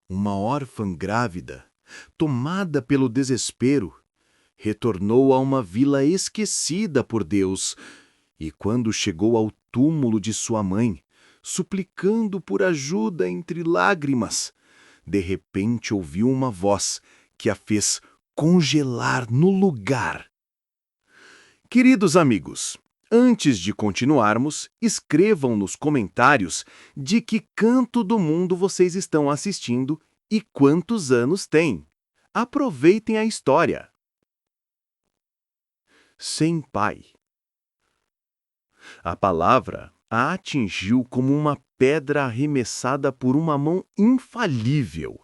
Uma órfã grávida, tomada pelo desespero, retornou a uma vila esquecida por Deus e, quando chegou ao túmulo de sua mãe, suplicando por ajuda entre lágrimas, de repente ouviu uma voz que a fez congelar no lugar. Queridos amigos, antes de continuarmos, escrevam nos comentários de que canto do mundo vocês estão assistindo e quantos anos têm. Aproveitem a história. Sem pai. A palavra a atingiu como uma pedra arremessada por uma mão infalível.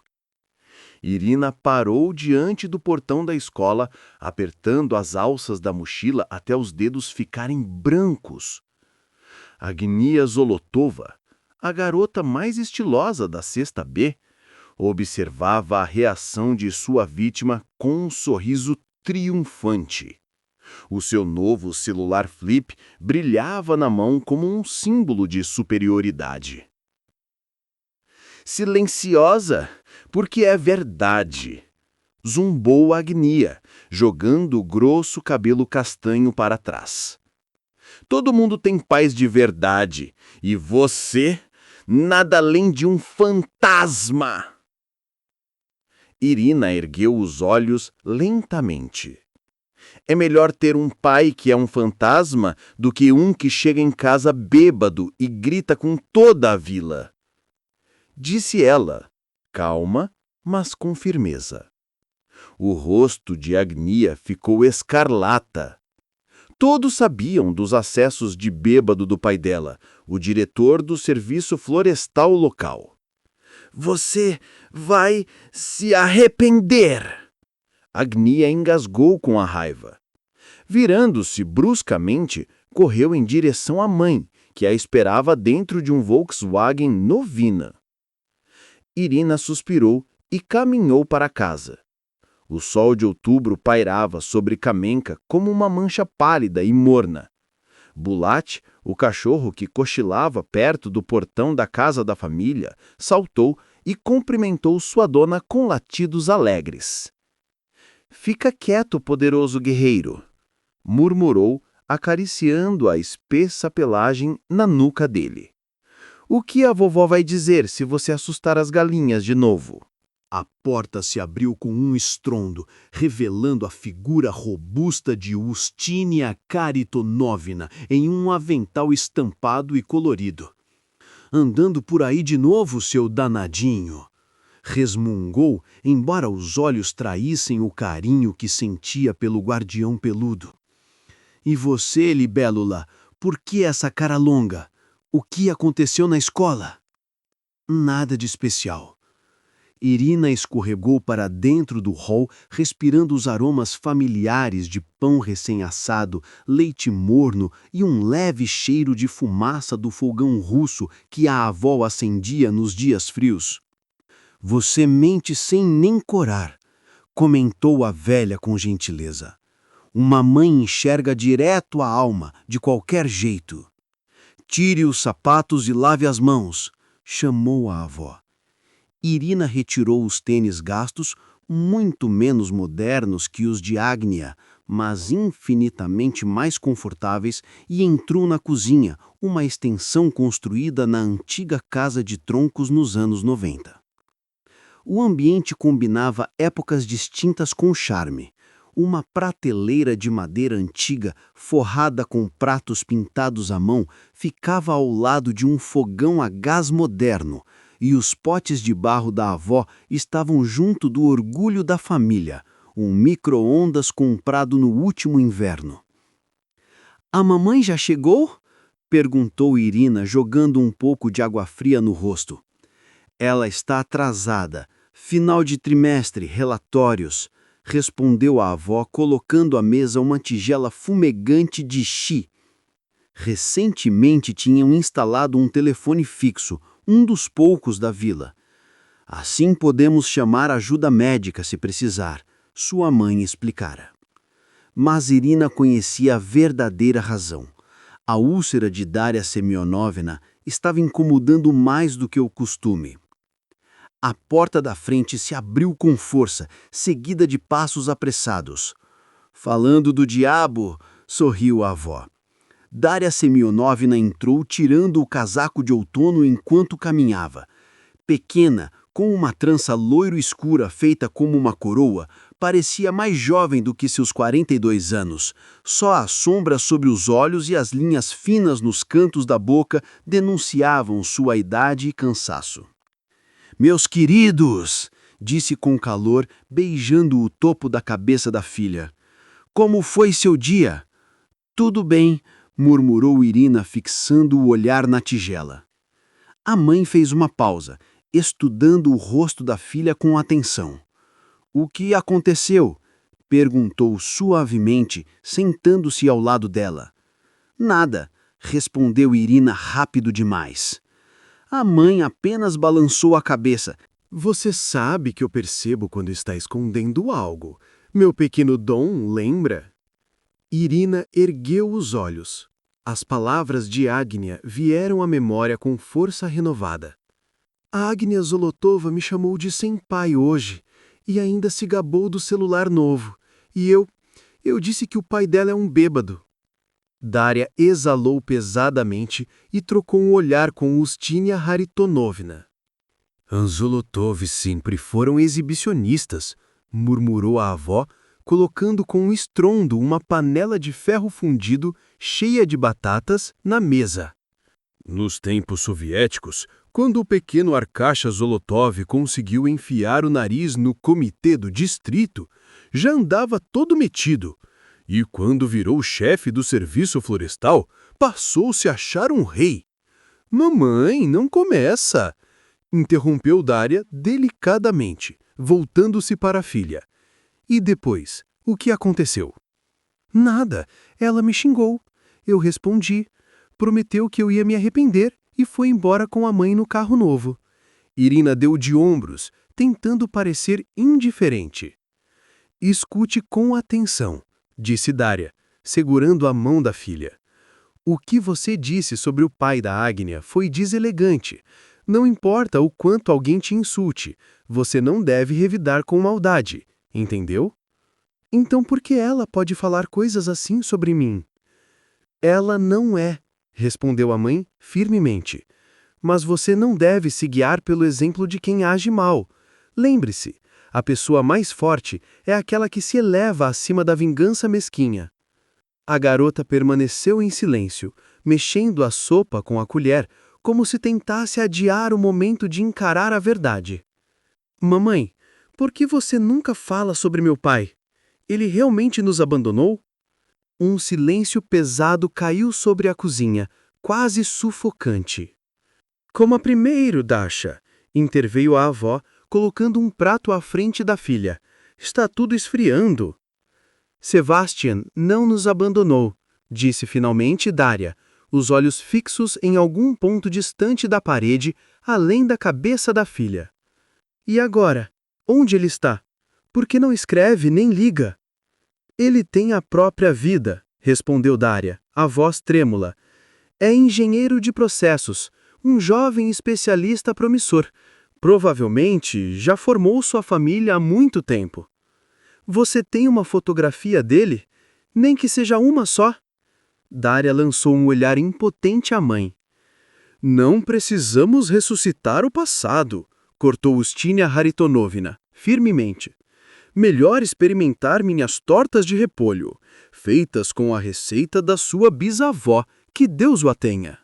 Irina parou diante do portão da escola, apertando as alças da mochila até os dedos ficarem brancos. Agnia Zolotova, a garota mais estilosa da sexta B, observava a reação de sua vítima com um sorriso triunfante. O seu novo celular flip brilhava na mão como um símbolo de superioridade. Silenciosa, porque é verdade, zumbou Agnia, jogando o grosso cabelo castanho para trás. Todo mundo tem pais de verdade, e você, nada além de um fantasma. Irina ergueu os olhos lentamente. É melhor ter um pai que é um fantasma do que um que chega em casa bêbado e grita com toda a vila. Disse ela, calma, mas com firmeza. O rosto de Agnia ficou escarlata. Todos sabiam dos acessos de bêbado do pai dela, o diretor do serviço florestal local. Você vai se arrepender! Agnia engasgou com a raiva. Virando-se bruscamente, correu em direção à mãe, que a esperava dentro de um Volkswagen Novina. Irina suspirou e caminhou para casa. O sol de outubro pairava sobre Kamenka como uma mancha pálida e morna. Bulat, o cachorro que cochilava perto do portão da casa da família, saltou e cumprimentou sua dona com latidos alegres. Fica quieto, poderoso guerreiro, murmurou, acariciando a espessa pelagem na nuca dele. O que a vovó vai dizer se você assustar as galinhas de novo? A porta se abriu com um estrondo, revelando a figura robusta de Ustínia Kharitonovna em um avental estampado e colorido. Andando por aí de novo, seu danadinho! Resmungou, embora os olhos traíssem o carinho que sentia pelo guardião peludo. E você, libélula, por que essa cara longa? O que aconteceu na escola? Nada de especial. Irina escorregou para dentro do hall, respirando os aromas familiares de pão recém-assado, leite morno e um leve cheiro de fumaça do fogão russo que a avó acendia nos dias frios. Você mente sem nem corar, comentou a velha com gentileza. Uma mãe enxerga direto a alma, de qualquer jeito. Tire os sapatos e lave as mãos, chamou a avó. Irina retirou os tênis gastos, muito menos modernos que os de Agnia, mas infinitamente mais confortáveis, e entrou na cozinha, uma extensão construída na antiga casa de troncos nos anos 90. O ambiente combinava épocas distintas com charme. Uma prateleira de madeira antiga, forrada com pratos pintados à mão, ficava ao lado de um fogão a gás moderno, e os potes de barro da avó estavam junto do orgulho da família, um micro-ondas comprado no último inverno. A mamãe já chegou? Perguntou Irina, jogando um pouco de água fria no rosto. Ela está atrasada. Final de trimestre, relatórios, respondeu a avó, colocando à mesa uma tigela fumegante de chi. Recentemente tinham instalado um telefone fixo, um dos poucos da vila. Assim podemos chamar ajuda médica se precisar, sua mãe explicara. Mas Irina conhecia a verdadeira razão. A úlcera de Daria Semyonovna estava incomodando mais do que o costume. A porta da frente se abriu com força, seguida de passos apressados. Falando do diabo, sorriu a avó. Daria Semyonovna entrou tirando o casaco de outono enquanto caminhava. Pequena, com uma trança loiro escura feita como uma coroa, parecia mais jovem do que seus 42 anos. Só a sombra sobre os olhos e as linhas finas nos cantos da boca denunciavam sua idade e cansaço. "Meus queridos", disse com calor, beijando o topo da cabeça da filha. "Como foi seu dia?" "Tudo bem", murmurou Irina, fixando o olhar na tigela. A mãe fez uma pausa, estudando o rosto da filha com atenção. "O que aconteceu?" perguntou suavemente, sentando-se ao lado dela. "Nada", respondeu Irina rápido demais. A mãe apenas balançou a cabeça. "Você sabe que eu percebo quando está escondendo algo. Meu pequeno Dom, lembra?" Irina ergueu os olhos. As palavras de Agnia vieram à memória com força renovada. "A Agnia Zolotova me chamou de senpai hoje e ainda se gabou do celular novo. E eu disse que o pai dela é um bêbado." Daria exalou pesadamente e trocou um olhar com Ustínia Haritonovna. "Os Zolotovs sempre foram exibicionistas", murmurou a avó, colocando com um estrondo uma panela de ferro fundido cheia de batatas na mesa. "Nos tempos soviéticos, quando o pequeno Arkasha Zolotov conseguiu enfiar o nariz no comitê do distrito, já andava todo metido. E quando virou chefe do serviço florestal, passou-se a achar um rei." "Mamãe, não começa!" interrompeu Daria delicadamente, voltando-se para a filha. "E depois, o que aconteceu?" "Nada, ela me xingou. Eu respondi. Prometeu que eu ia me arrepender e foi embora com a mãe no carro novo." Irina deu de ombros, tentando parecer indiferente. "Escute com atenção", disse Daria, segurando a mão da filha. "O que você disse sobre o pai da Agnia foi deselegante. Não importa o quanto alguém te insulte, você não deve revidar com maldade, entendeu?" "Então por que ela pode falar coisas assim sobre mim?" "Ela não é", respondeu a mãe firmemente. "Mas você não deve se guiar pelo exemplo de quem age mal. Lembre-se, a pessoa mais forte é aquela que se eleva acima da vingança mesquinha." A garota permaneceu em silêncio, mexendo a sopa com a colher, como se tentasse adiar o momento de encarar a verdade. "Mamãe, por que você nunca fala sobre meu pai? Ele realmente nos abandonou?" Um silêncio pesado caiu sobre a cozinha, quase sufocante. "Coma primeiro, Dasha", interveio a avó, colocando um prato à frente da filha. "Está tudo esfriando." "Sebastian não nos abandonou", disse finalmente Daria, os olhos fixos em algum ponto distante da parede, além da cabeça da filha. "E agora? Onde ele está? Por que não escreve nem liga?" "Ele tem a própria vida", respondeu Daria, a voz trêmula. "É engenheiro de processos, um jovem especialista promissor. Provavelmente já formou sua família há muito tempo." "Você tem uma fotografia dele? Nem que seja uma só?" Daria lançou um olhar impotente à mãe. "Não precisamos ressuscitar o passado", cortou Ustínia Haritonovna, firmemente. "Melhor experimentar minhas tortas de repolho, feitas com a receita da sua bisavó, que Deus o a tenha."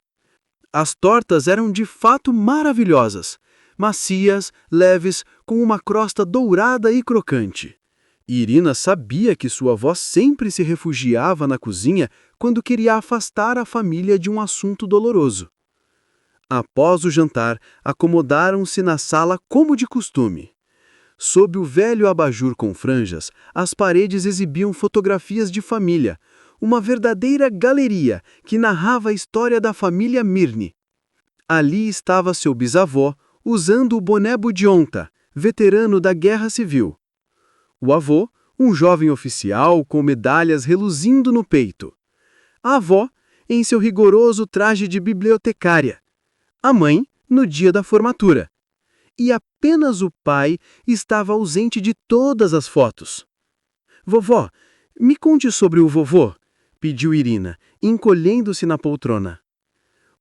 As tortas eram de fato maravilhosas, macias, leves, com uma crosta dourada e crocante. Irina sabia que sua avó sempre se refugiava na cozinha quando queria afastar a família de um assunto doloroso. Após o jantar, acomodaram-se na sala como de costume. Sob o velho abajur com franjas, as paredes exibiam fotografias de família, uma verdadeira galeria que narrava a história da família Mirny. Ali estava seu bisavô, usando o boné Budionta, veterano da Guerra Civil. O avô, um jovem oficial com medalhas reluzindo no peito. A avó, em seu rigoroso traje de bibliotecária. A mãe, no dia da formatura. E a apenas o pai estava ausente de todas as fotos. Vovó, me conte sobre o vovô, pediu Irina, encolhendo-se na poltrona.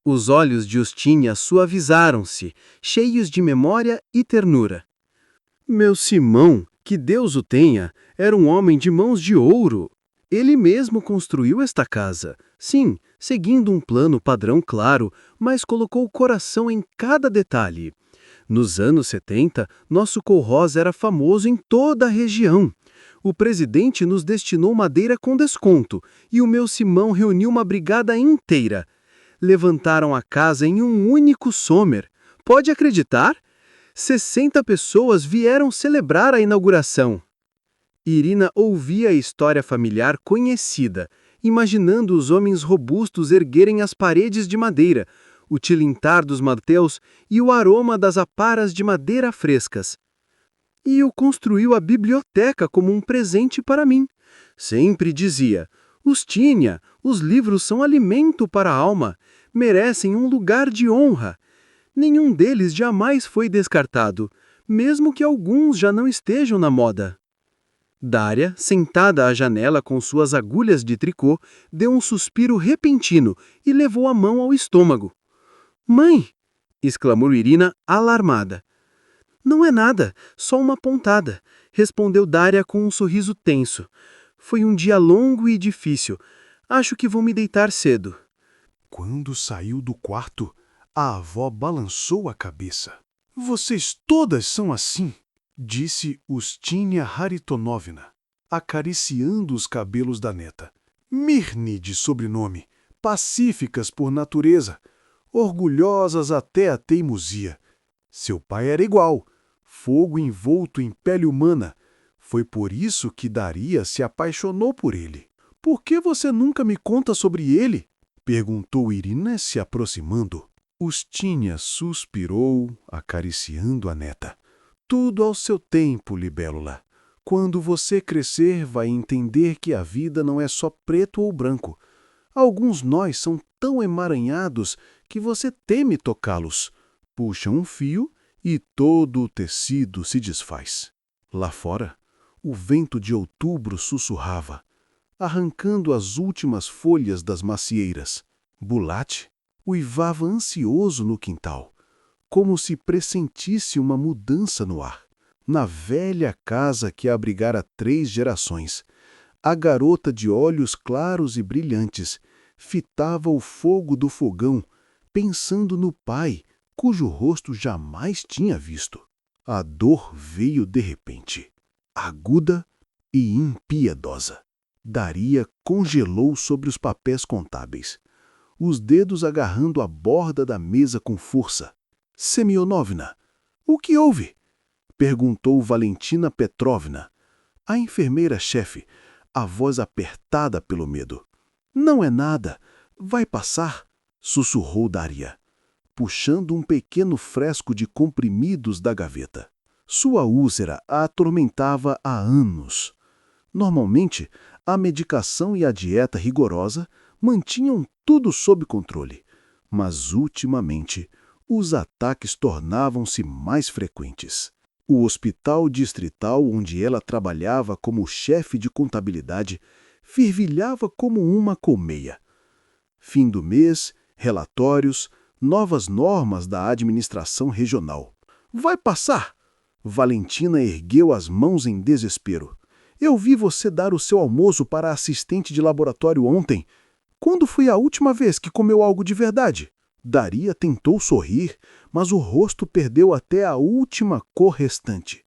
Os olhos de Ustínia suavizaram-se, cheios de memória e ternura. Meu Simão, que Deus o tenha, era um homem de mãos de ouro. Ele mesmo construiu esta casa. Sim, seguindo um plano padrão claro, mas colocou o coração em cada detalhe. Nos anos 70, nosso Colroz era famoso em toda a região. O presidente nos destinou madeira com desconto e o meu Simão reuniu uma brigada inteira. Levantaram a casa em um único somer. Pode acreditar? 60 pessoas vieram celebrar a inauguração. Irina ouvia a história familiar conhecida, imaginando os homens robustos erguerem as paredes de madeira, o tilintar dos martelos e o aroma das aparas de madeira frescas. E eu construiu a biblioteca como um presente para mim. Sempre dizia, Ustínia, os livros são alimento para a alma, merecem um lugar de honra. Nenhum deles jamais foi descartado, mesmo que alguns já não estejam na moda. Dária, sentada à janela com suas agulhas de tricô, deu um suspiro repentino e levou a mão ao estômago. Mãe! Exclamou Irina, alarmada. Não é nada, só uma pontada, respondeu Dária com um sorriso tenso. Foi um dia longo e difícil. Acho que vou me deitar cedo. Quando saiu do quarto, a avó balançou a cabeça. Vocês todas são assim, disse Ustínia Haritonovna, acariciando os cabelos da neta. Mirne de sobrenome, pacíficas por natureza, orgulhosas até a teimosia. Seu pai era igual, fogo envolto em pele humana. Foi por isso que Daria se apaixonou por ele. Por que você nunca me conta sobre ele? Perguntou Irina, se aproximando. Ustínia suspirou, acariciando a neta. Tudo ao seu tempo, libélula. Quando você crescer, vai entender que a vida não é só preto ou branco. Alguns nós são tão emaranhados que você teme tocá-los. Puxa um fio e todo o tecido se desfaz. Lá fora, o vento de outubro sussurrava, arrancando as últimas folhas das macieiras. Bulate uivava ansioso no quintal, como se pressentisse uma mudança no ar. Na velha casa que abrigara 3 gerações, a garota de olhos claros e brilhantes fitava o fogo do fogão, pensando no pai, cujo rosto jamais tinha visto. A dor veio de repente, aguda e impiedosa. Daria congelou sobre os papéis contábeis, os dedos agarrando a borda da mesa com força. Semionovna, o que houve? Perguntou Valentina Petrovna, a enfermeira-chefe, a voz apertada pelo medo. Não é nada, vai passar, sussurrou Daria, puxando um pequeno frasco de comprimidos da gaveta. Sua úlcera a atormentava há anos. Normalmente, a medicação e a dieta rigorosa mantinham tudo sob controle, mas ultimamente os ataques tornavam-se mais frequentes. O hospital distrital onde ela trabalhava como chefe de contabilidade fervilhava como uma colmeia. Fim do mês, relatórios, novas normas da administração regional. Vai passar! Valentina ergueu as mãos em desespero. Eu vi você dar o seu almoço para a assistente de laboratório ontem. Quando foi a última vez que comeu algo de verdade? Daria tentou sorrir, mas o rosto perdeu até a última cor restante.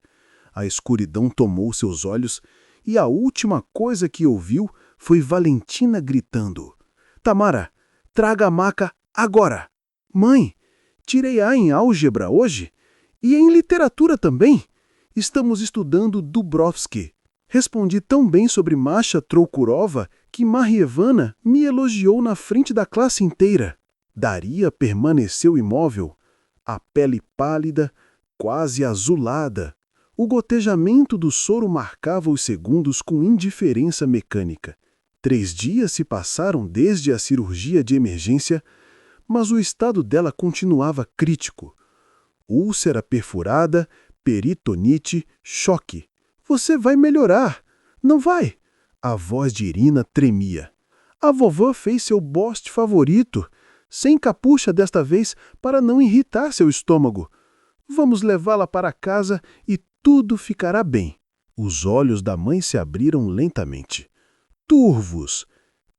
A escuridão tomou seus olhos e a última coisa que ouviu foi Valentina gritando. Tamara, traga a maca agora! Mãe, tirei A em álgebra hoje? E em literatura também? Estamos estudando Dubrovsky. Respondi tão bem sobre Masha Troukurova que Marievana me elogiou na frente da classe inteira. Daria permaneceu imóvel, a pele pálida, quase azulada. O gotejamento do soro marcava os segundos com indiferença mecânica. 3 dias se passaram desde a cirurgia de emergência, mas o estado dela continuava crítico. úlcera perfurada, peritonite, choque. Você vai melhorar. Não vai? A voz de Irina tremia. A vovó fez seu boste favorito, sem capucha desta vez para não irritar seu estômago. Vamos levá-la para casa e tudo ficará bem. Os olhos da mãe se abriram lentamente. Turvos,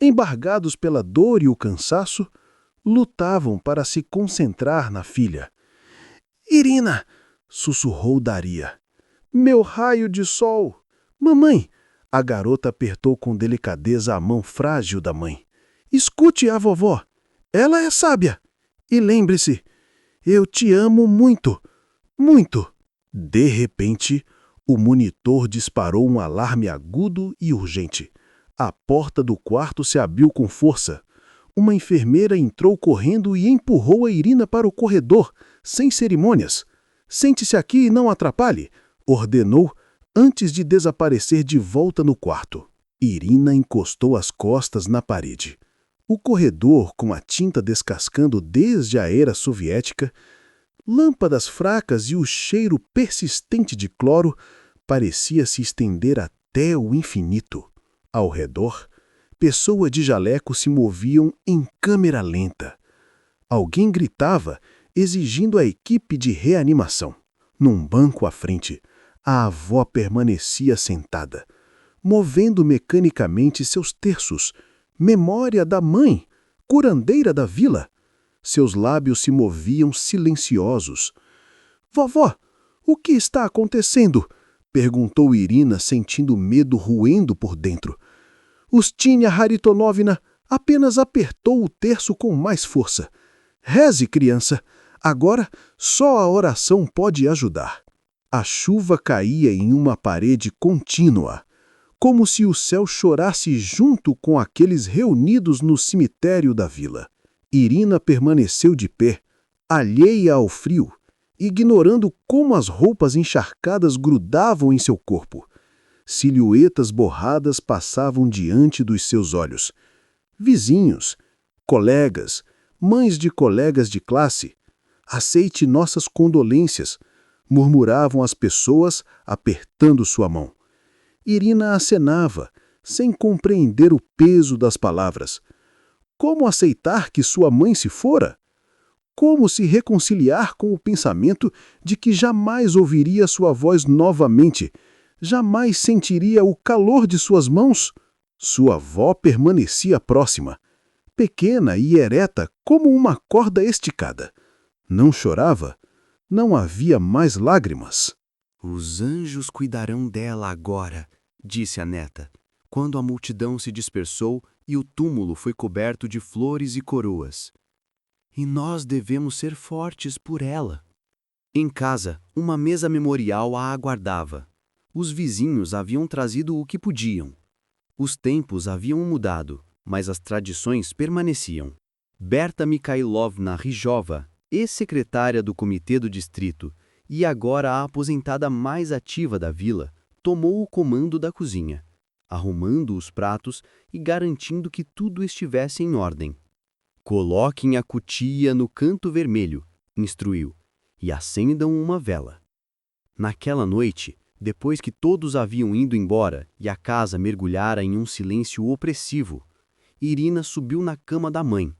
embargados pela dor e o cansaço, lutavam para se concentrar na filha. Irina, sussurrou Daria. Meu raio de sol! Mamãe! A garota apertou com delicadeza a mão frágil da mãe. Escute a vovó. Ela é sábia. E lembre-se, eu te amo muito, muito. De repente, o monitor disparou um alarme agudo e urgente. A porta do quarto se abriu com força. Uma enfermeira entrou correndo e empurrou a Irina para o corredor, sem cerimônias. Sente-se aqui e não atrapalhe, ordenou, antes de desaparecer de volta no quarto. Irina encostou as costas na parede. O corredor, com a tinta descascando desde a era soviética, lâmpadas fracas e o cheiro persistente de cloro, parecia se estender até o infinito. Ao redor, pessoas de jaleco se moviam em câmera lenta. Alguém gritava, exigindo a equipe de reanimação. Num banco à frente, a avó permanecia sentada, movendo mecanicamente seus terços, memória da mãe, curandeira da vila. Seus lábios se moviam silenciosos. Vovó, o que está acontecendo? Perguntou Irina, sentindo medo roendo por dentro. Ustinha Haritonovna apenas apertou o terço com mais força. Reze, criança. Agora só a oração pode ajudar. A chuva caía em uma parede contínua, como se o céu chorasse junto com aqueles reunidos no cemitério da vila. Irina permaneceu de pé, alheia ao frio, ignorando como as roupas encharcadas grudavam em seu corpo. Silhuetas borradas passavam diante dos seus olhos. Vizinhos, colegas, mães de colegas de classe, aceite nossas condolências, murmuravam as pessoas, apertando sua mão. Irina acenava, sem compreender o peso das palavras. Como aceitar que sua mãe se fora? Como se reconciliar com o pensamento de que jamais ouviria sua voz novamente, jamais sentiria o calor de suas mãos? Sua avó permanecia próxima, pequena e ereta como uma corda esticada. Não chorava, não havia mais lágrimas. Os anjos cuidarão dela agora, disse a neta, quando a multidão se dispersou e o túmulo foi coberto de flores e coroas. E nós devemos ser fortes por ela. Em casa, uma mesa memorial a aguardava. Os vizinhos haviam trazido o que podiam. Os tempos haviam mudado, mas as tradições permaneciam. Berta Mikhailovna Rijova, ex-secretária do comitê do distrito e agora a aposentada mais ativa da vila, tomou o comando da cozinha, arrumando os pratos e garantindo que tudo estivesse em ordem. Coloquem a cutia no canto vermelho, instruiu, e acendam uma vela. Naquela noite, depois que todos haviam ido embora e a casa mergulhara em um silêncio opressivo, Irina subiu na cama da mãe.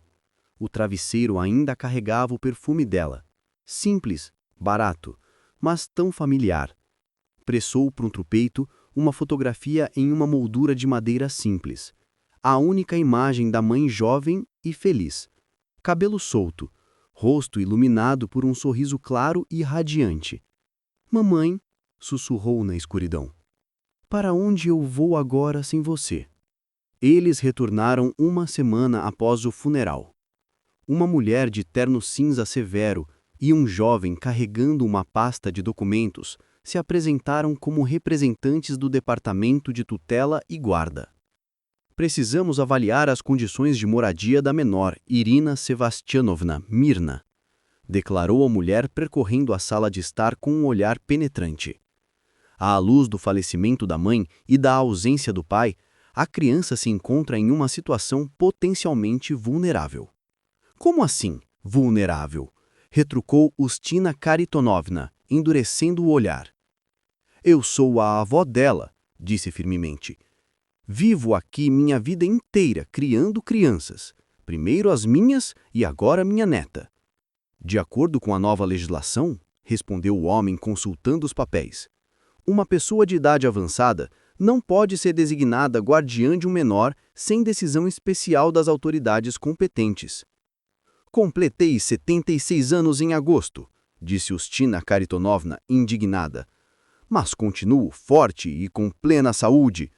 O travesseiro ainda carregava o perfume dela. Simples, barato, mas tão familiar. Pressou contra o peito uma fotografia em uma moldura de madeira simples. A única imagem da mãe jovem e feliz. Cabelo solto, rosto iluminado por um sorriso claro e radiante. Mamãe, sussurrou na escuridão. Para onde eu vou agora sem você? Eles retornaram uma semana após o funeral. Uma mulher de terno cinza severo e um jovem carregando uma pasta de documentos se apresentaram como representantes do Departamento de Tutela e Guarda. Precisamos avaliar as condições de moradia da menor, Irina Sevastianovna Mirna, declarou a mulher percorrendo a sala de estar com um olhar penetrante. À luz do falecimento da mãe e da ausência do pai, a criança se encontra em uma situação potencialmente vulnerável. Como assim, vulnerável? retrucou Ustina Kharitonovna, endurecendo o olhar. Eu sou a avó dela, disse firmemente. Vivo aqui minha vida inteira criando crianças, primeiro as minhas e agora minha neta. De acordo com a nova legislação, respondeu o homem consultando os papéis, uma pessoa de idade avançada não pode ser designada guardiã de um menor sem decisão especial das autoridades competentes. Completei 76 anos em agosto, disse Ustina Kharitonovna, indignada. Mas continuo forte e com plena saúde.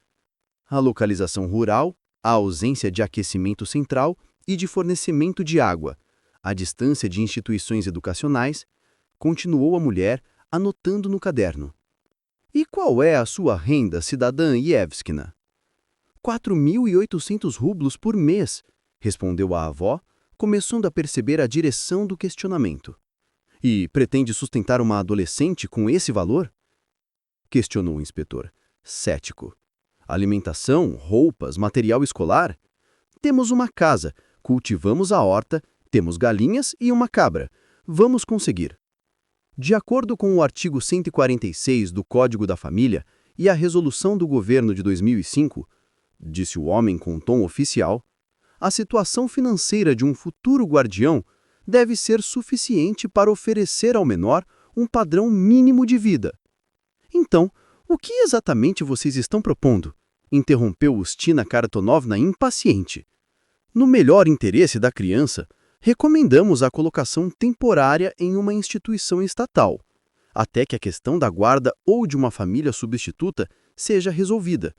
A localização rural, a ausência de aquecimento central e de fornecimento de água, a distância de instituições educacionais, continuou a mulher, anotando no caderno. E qual é a sua renda, cidadã Ievskina? 4.800 rublos por mês, respondeu a avó, começando a perceber a direção do questionamento. E pretende sustentar uma adolescente com esse valor? Questionou o inspetor, cético. Alimentação, roupas, material escolar? Temos uma casa, cultivamos a horta, temos galinhas e uma cabra. Vamos conseguir. De acordo com o artigo 146 do Código da Família e a resolução do governo de 2005, disse o homem com tom oficial, a situação financeira de um futuro guardião deve ser suficiente para oferecer ao menor um padrão mínimo de vida. Então, o que exatamente vocês estão propondo? Interrompeu Ustina Kharitonovna impaciente. No melhor interesse da criança, recomendamos a colocação temporária em uma instituição estatal, até que a questão da guarda ou de uma família substituta seja resolvida.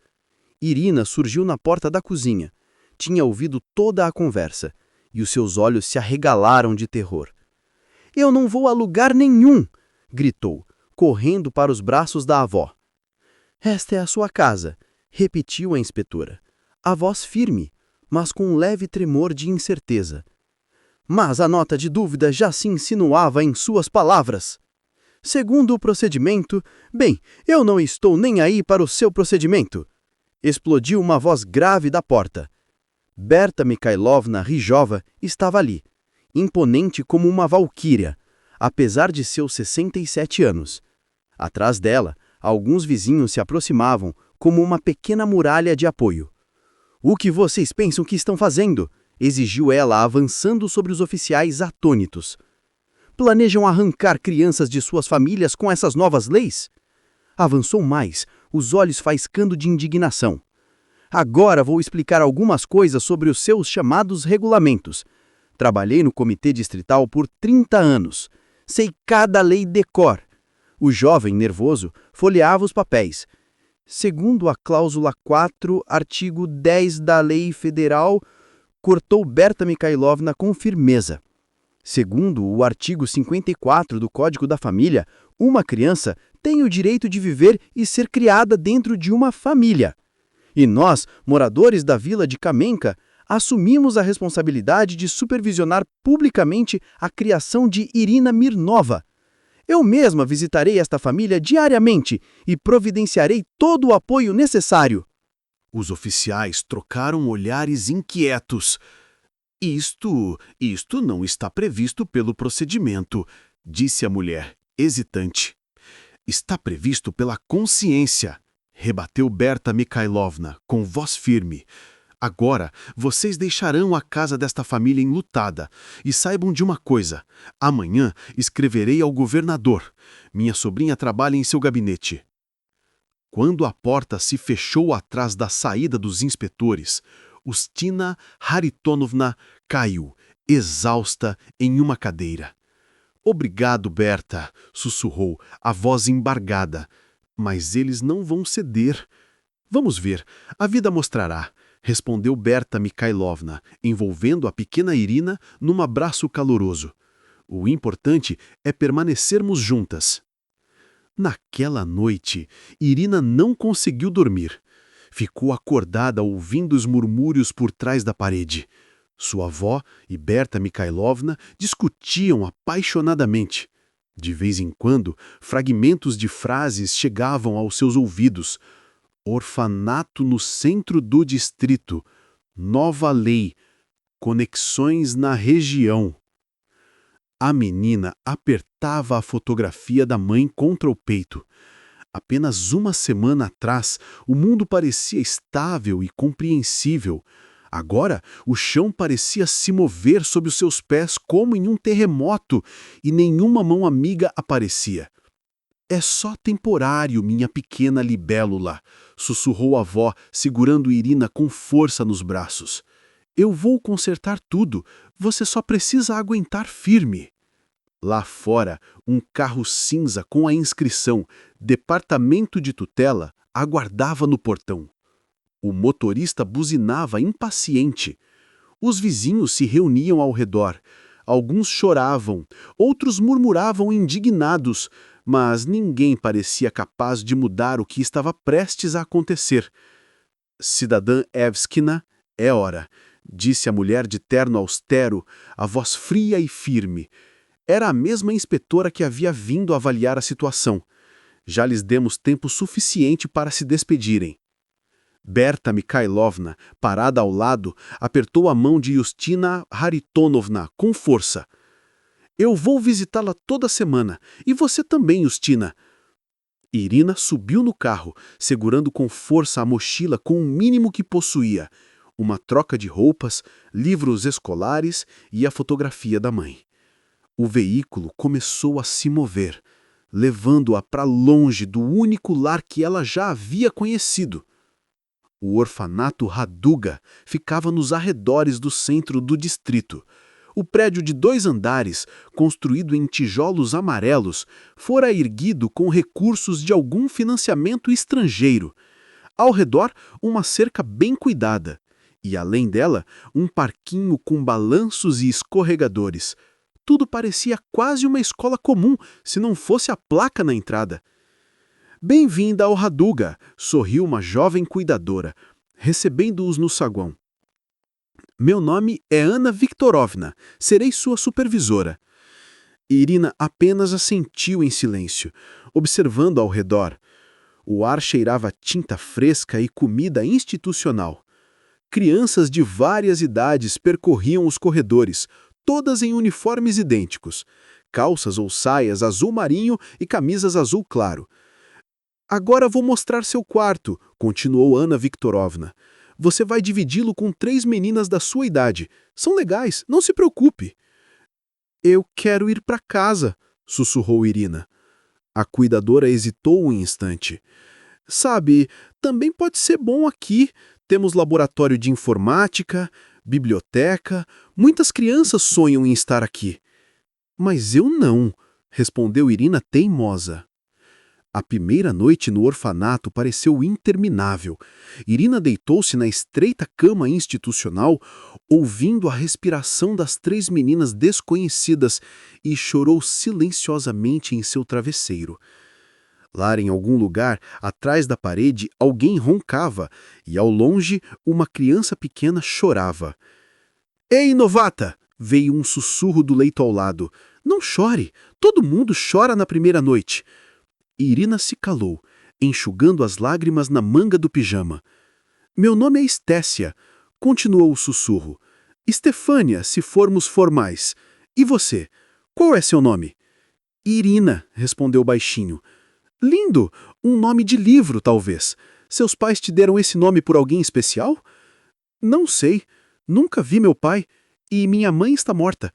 Irina surgiu na porta da cozinha. Tinha ouvido toda a conversa, e os seus olhos se arregalaram de terror. Eu não vou a lugar nenhum! Gritou, correndo para os braços da avó. Esta é a sua casa, repetiu a inspetora. A voz firme, mas com um leve tremor de incerteza. Mas a nota de dúvida já se insinuava em suas palavras. Segundo o procedimento, bem, eu não estou nem aí para o seu procedimento. Explodiu uma voz grave da porta. Berta Mikhailovna Rijova estava ali, imponente como uma valquíria, apesar de seus 67 anos. Atrás dela, alguns vizinhos se aproximavam como uma pequena muralha de apoio. O que vocês pensam que estão fazendo? Exigiu ela, avançando sobre os oficiais atônitos. Planejam arrancar crianças de suas famílias com essas novas leis? Avançou mais, os olhos faiscando de indignação. Agora vou explicar algumas coisas sobre os seus chamados regulamentos. Trabalhei no comitê distrital por 30 anos. Sei cada lei de cor. O jovem, nervoso, folheava os papéis. Segundo a cláusula 4, artigo 10 da lei federal, cortou Berta Mikhailovna com firmeza. Segundo o artigo 54 do Código da Família, uma criança tem o direito de viver e ser criada dentro de uma família. E nós, moradores da vila de Kamenka, assumimos a responsabilidade de supervisionar publicamente a criação de Irina Mirnova. Eu mesma visitarei esta família diariamente e providenciarei todo o apoio necessário. Os oficiais trocaram olhares inquietos. Isto não está previsto pelo procedimento, disse a mulher, hesitante. Está previsto pela consciência, rebateu Berta Mikhailovna, com voz firme. Agora, vocês deixarão a casa desta família enlutada. E saibam de uma coisa, amanhã escreverei ao governador. Minha sobrinha trabalha em seu gabinete. Quando a porta se fechou atrás da saída dos inspetores, Ustina Kharitonovna caiu, exausta, em uma cadeira. Obrigado, Berta, sussurrou, a voz embargada. Mas eles não vão ceder. Vamos ver, a vida mostrará, respondeu Berta Mikhailovna, envolvendo a pequena Irina num abraço caloroso. O importante é permanecermos juntas. Naquela noite, Irina não conseguiu dormir. Ficou acordada ouvindo os murmúrios por trás da parede. Sua avó e Berta Mikhailovna discutiam apaixonadamente. De vez em quando, fragmentos de frases chegavam aos seus ouvidos. Orfanato no centro do distrito. Nova lei. Conexões na região. A menina apertava a fotografia da mãe contra o peito. Apenas uma semana atrás, o mundo parecia estável e compreensível. Agora, o chão parecia se mover sob os seus pés como em um terremoto, e nenhuma mão amiga aparecia. É só temporário, minha pequena libélula, sussurrou a avó, segurando Irina com força nos braços. Eu vou consertar tudo, você só precisa aguentar firme. Lá fora, um carro cinza com a inscrição Departamento de Tutela aguardava no portão. O motorista buzinava impaciente. Os vizinhos se reuniam ao redor. Alguns choravam, outros murmuravam indignados, mas ninguém parecia capaz de mudar o que estava prestes a acontecer. Cidadã Evskina, é hora, disse a mulher de terno austero, a voz fria e firme. Era a mesma inspetora que havia vindo avaliar a situação. Já lhes demos tempo suficiente para se despedirem. Berta Mikhailovna, parada ao lado, apertou a mão de Yustina Haritonovna com força. Eu vou visitá-la toda semana, e você também, Yustina. Irina subiu no carro, segurando com força a mochila com o mínimo que possuía, uma troca de roupas, livros escolares e a fotografia da mãe. O veículo começou a se mover, levando-a para longe do único lar que ela já havia conhecido. O orfanato Raduga ficava nos arredores do centro do distrito. O prédio de 2 andares, construído em tijolos amarelos, fora erguido com recursos de algum financiamento estrangeiro. Ao redor, uma cerca bem cuidada. E, além dela, um parquinho com balanços e escorregadores. Tudo parecia quase uma escola comum, se não fosse a placa na entrada. Bem-vinda ao Raduga, sorriu uma jovem cuidadora, recebendo-os no saguão. Meu nome é Ana Viktorovna, serei sua supervisora. Irina apenas assentiu em silêncio, observando ao redor. O ar cheirava tinta fresca e comida institucional. Crianças de várias idades percorriam os corredores, todas em uniformes idênticos, calças ou saias azul marinho e camisas azul claro. Agora vou mostrar seu quarto, continuou Ana Viktorovna. Você vai dividi-lo com 3 meninas da sua idade. São legais, não se preocupe. Eu quero ir para casa, sussurrou Irina. A cuidadora hesitou um instante. Sabe, também pode ser bom aqui. Temos laboratório de informática, biblioteca. Muitas crianças sonham em estar aqui. Mas eu não, respondeu Irina teimosa. A primeira noite no orfanato pareceu interminável. Irina deitou-se na estreita cama institucional, ouvindo a respiração das 3 meninas desconhecidas e chorou silenciosamente em seu travesseiro. Lá em algum lugar, atrás da parede, alguém roncava e, ao longe, uma criança pequena chorava. Ei, novata! Veio um sussurro do leito ao lado. Não chore! Todo mundo chora na primeira noite. Irina se calou, enxugando as lágrimas na manga do pijama. Meu nome é Estécia, continuou o sussurro. Estefânia, se formos formais. E você? Qual é seu nome? Irina, respondeu baixinho. Lindo! Um nome de livro, talvez. Seus pais te deram esse nome por alguém especial? Não sei. Nunca vi meu pai. E minha mãe está morta.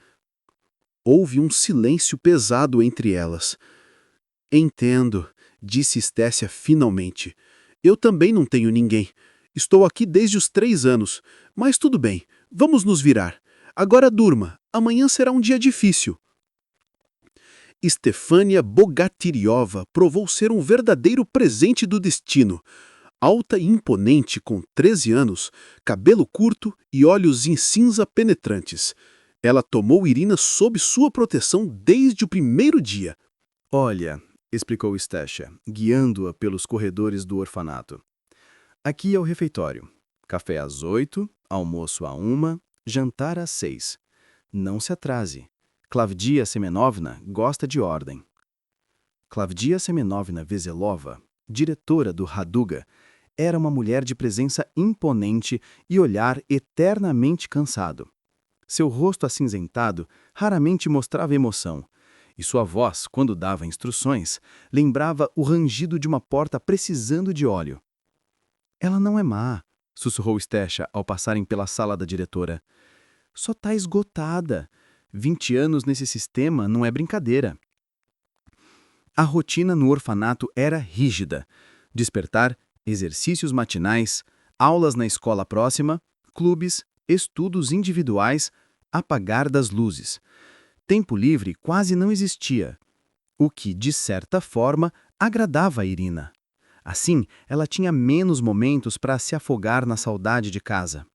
Houve um silêncio pesado entre elas. Entendo, disse Estécia finalmente. Eu também não tenho ninguém. Estou aqui desde os 3 anos. Mas tudo bem, vamos nos virar. Agora durma, amanhã será um dia difícil. Stefania Bogatyriova provou ser um verdadeiro presente do destino. Alta e imponente, com 13 anos, cabelo curto e olhos em cinza penetrantes. Ela tomou Irina sob sua proteção desde o primeiro dia. Olha, explicou Estécia, guiando-a pelos corredores do orfanato. Aqui é o refeitório. Café às 8, almoço à 1, jantar às 6. Não se atrase. Klavdia Semenovna gosta de ordem. Klavdia Semenovna Veselova, diretora do Raduga, era uma mulher de presença imponente e olhar eternamente cansado. Seu rosto acinzentado raramente mostrava emoção, e sua voz, quando dava instruções, lembrava o rangido de uma porta precisando de óleo. Ela não é má, sussurrou Stasha ao passarem pela sala da diretora. Só tá esgotada. 20 anos nesse sistema não é brincadeira. A rotina no orfanato era rígida. Despertar, exercícios matinais, aulas na escola próxima, clubes, estudos individuais, apagar das luzes. Tempo livre quase não existia, o que, de certa forma, agradava a Irina. Assim, ela tinha menos momentos para se afogar na saudade de casa.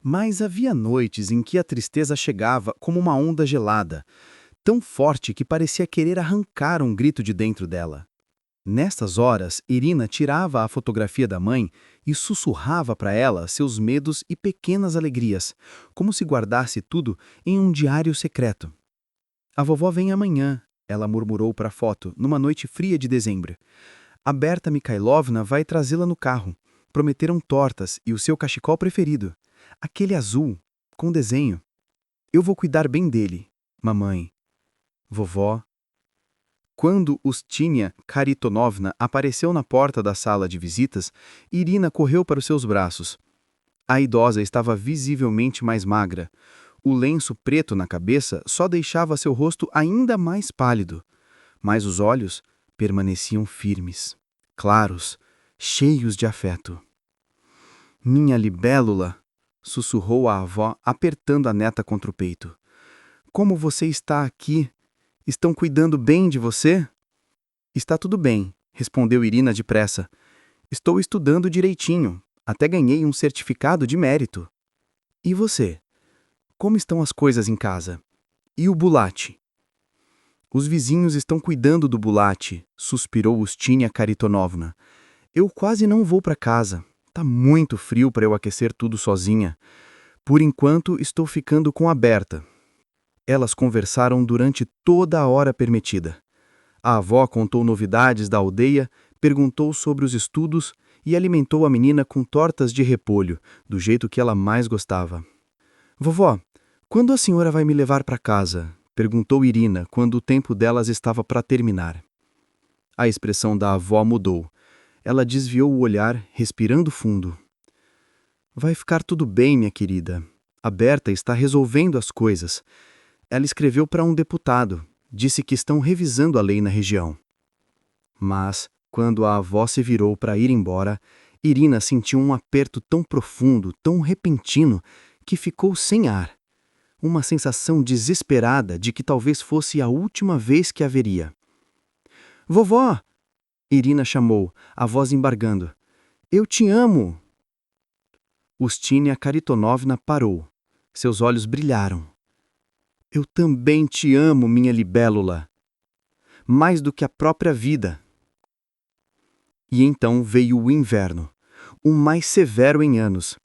Mas havia noites em que a tristeza chegava como uma onda gelada, tão forte que parecia querer arrancar um grito de dentro dela. Nestas horas, Irina tirava a fotografia da mãe e sussurrava para ela seus medos e pequenas alegrias, como se guardasse tudo em um diário secreto. A vovó vem amanhã, ela murmurou para a foto, numa noite fria de dezembro. A Berta Mikhailovna vai trazê-la no carro. Prometeram tortas e o seu cachecol preferido. Aquele azul, com desenho. Eu vou cuidar bem dele, mamãe. Vovó. Quando Ustínια Kharitonóvna apareceu na porta da sala de visitas, Irina correu para os seus braços. A idosa estava visivelmente mais magra. O lenço preto na cabeça só deixava seu rosto ainda mais pálido, mas os olhos permaneciam firmes, claros, cheios de afeto. Minha libélula, sussurrou a avó, apertando a neta contra o peito. Como você está aqui? Estão cuidando bem de você? Está tudo bem, respondeu Irina depressa. Estou estudando direitinho, até ganhei um certificado de mérito. E você? Como estão as coisas em casa? E o Bulate? Os vizinhos estão cuidando do Bulate, suspirou Ustínια Kharitonóvna. Eu quase não vou para casa. Tá muito frio para eu aquecer tudo sozinha. Por enquanto, estou ficando com a Berta. Elas conversaram durante toda a hora permitida. A avó contou novidades da aldeia, perguntou sobre os estudos e alimentou a menina com tortas de repolho, do jeito que ela mais gostava. Vovó, quando a senhora vai me levar para casa? Perguntou Irina, quando o tempo delas estava para terminar. A expressão da avó mudou. Ela desviou o olhar, respirando fundo. Vai ficar tudo bem, minha querida. A Berta está resolvendo as coisas. Ela escreveu para um deputado. Disse que estão revisando a lei na região. Mas, quando a avó se virou para ir embora, Irina sentiu um aperto tão profundo, tão repentino, que ficou sem ar. Uma sensação desesperada de que talvez fosse a última vez que a veria. Vovó! Irina chamou, a voz embargando. Eu te amo! Ustínια Kharitonóvna parou. Seus olhos brilharam. Eu também te amo, minha libélula. Mais do que a própria vida. E então veio o inverno, o mais severo em anos.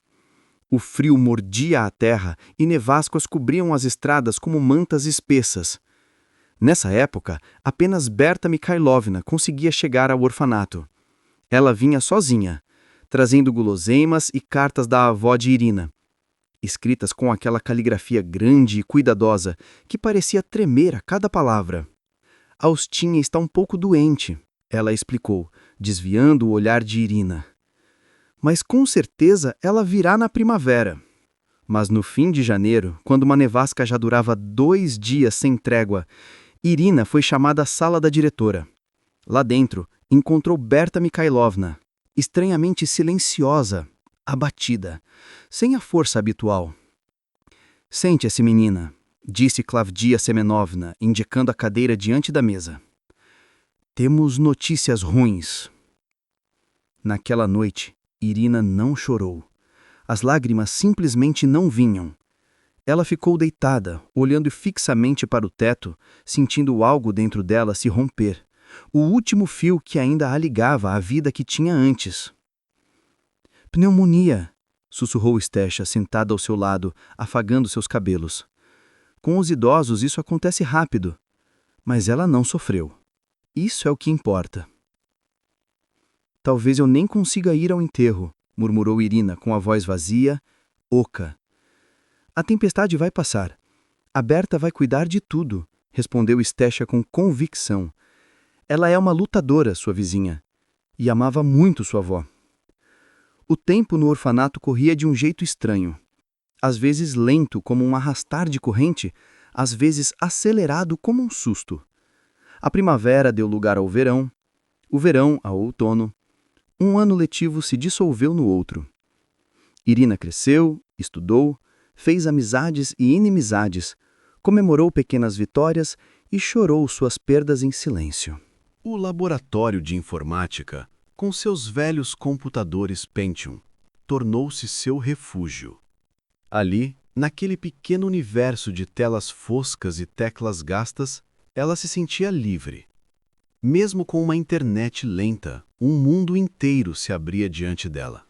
O frio mordia a terra e nevascas cobriam as estradas como mantas espessas. Nessa época, apenas Berta Mikhailovna conseguia chegar ao orfanato. Ela vinha sozinha, trazendo guloseimas e cartas da avó de Irina, escritas com aquela caligrafia grande e cuidadosa que parecia tremer a cada palavra. A Ustínια está um pouco doente, ela explicou, desviando o olhar de Irina. Mas com certeza ela virá na primavera. Mas no fim de janeiro, quando uma nevasca já durava 2 dias sem trégua, Irina foi chamada à sala da diretora. Lá dentro, encontrou Berta Mikhailovna, estranhamente silenciosa, abatida, sem a força habitual. Sente-se, menina, disse Klavdia Semenovna, indicando a cadeira diante da mesa. Temos notícias ruins. Naquela noite, Irina não chorou. As lágrimas simplesmente não vinham. Ela ficou deitada, olhando fixamente para o teto, sentindo algo dentro dela se romper. O último fio que ainda a ligava à vida que tinha antes. Pneumonia, sussurrou Stasha sentada ao seu lado, afagando seus cabelos. Com os idosos isso acontece rápido, mas ela não sofreu. Isso é o que importa. Talvez eu nem consiga ir ao enterro, murmurou Irina com a voz vazia, oca. A tempestade vai passar. A Berta vai cuidar de tudo, respondeu Stéssia com convicção. Ela é uma lutadora, sua vizinha, e amava muito sua avó. O tempo no orfanato corria de um jeito estranho. Às vezes lento como um arrastar de corrente, às vezes acelerado como um susto. A primavera deu lugar ao verão, o verão ao outono. Um ano letivo se dissolveu no outro. Irina cresceu, estudou, fez amizades e inimizades, comemorou pequenas vitórias e chorou suas perdas em silêncio. O laboratório de informática, com seus velhos computadores Pentium, tornou-se seu refúgio. Ali, naquele pequeno universo de telas foscas e teclas gastas, ela se sentia livre. Mesmo com uma internet lenta, um mundo inteiro se abria diante dela.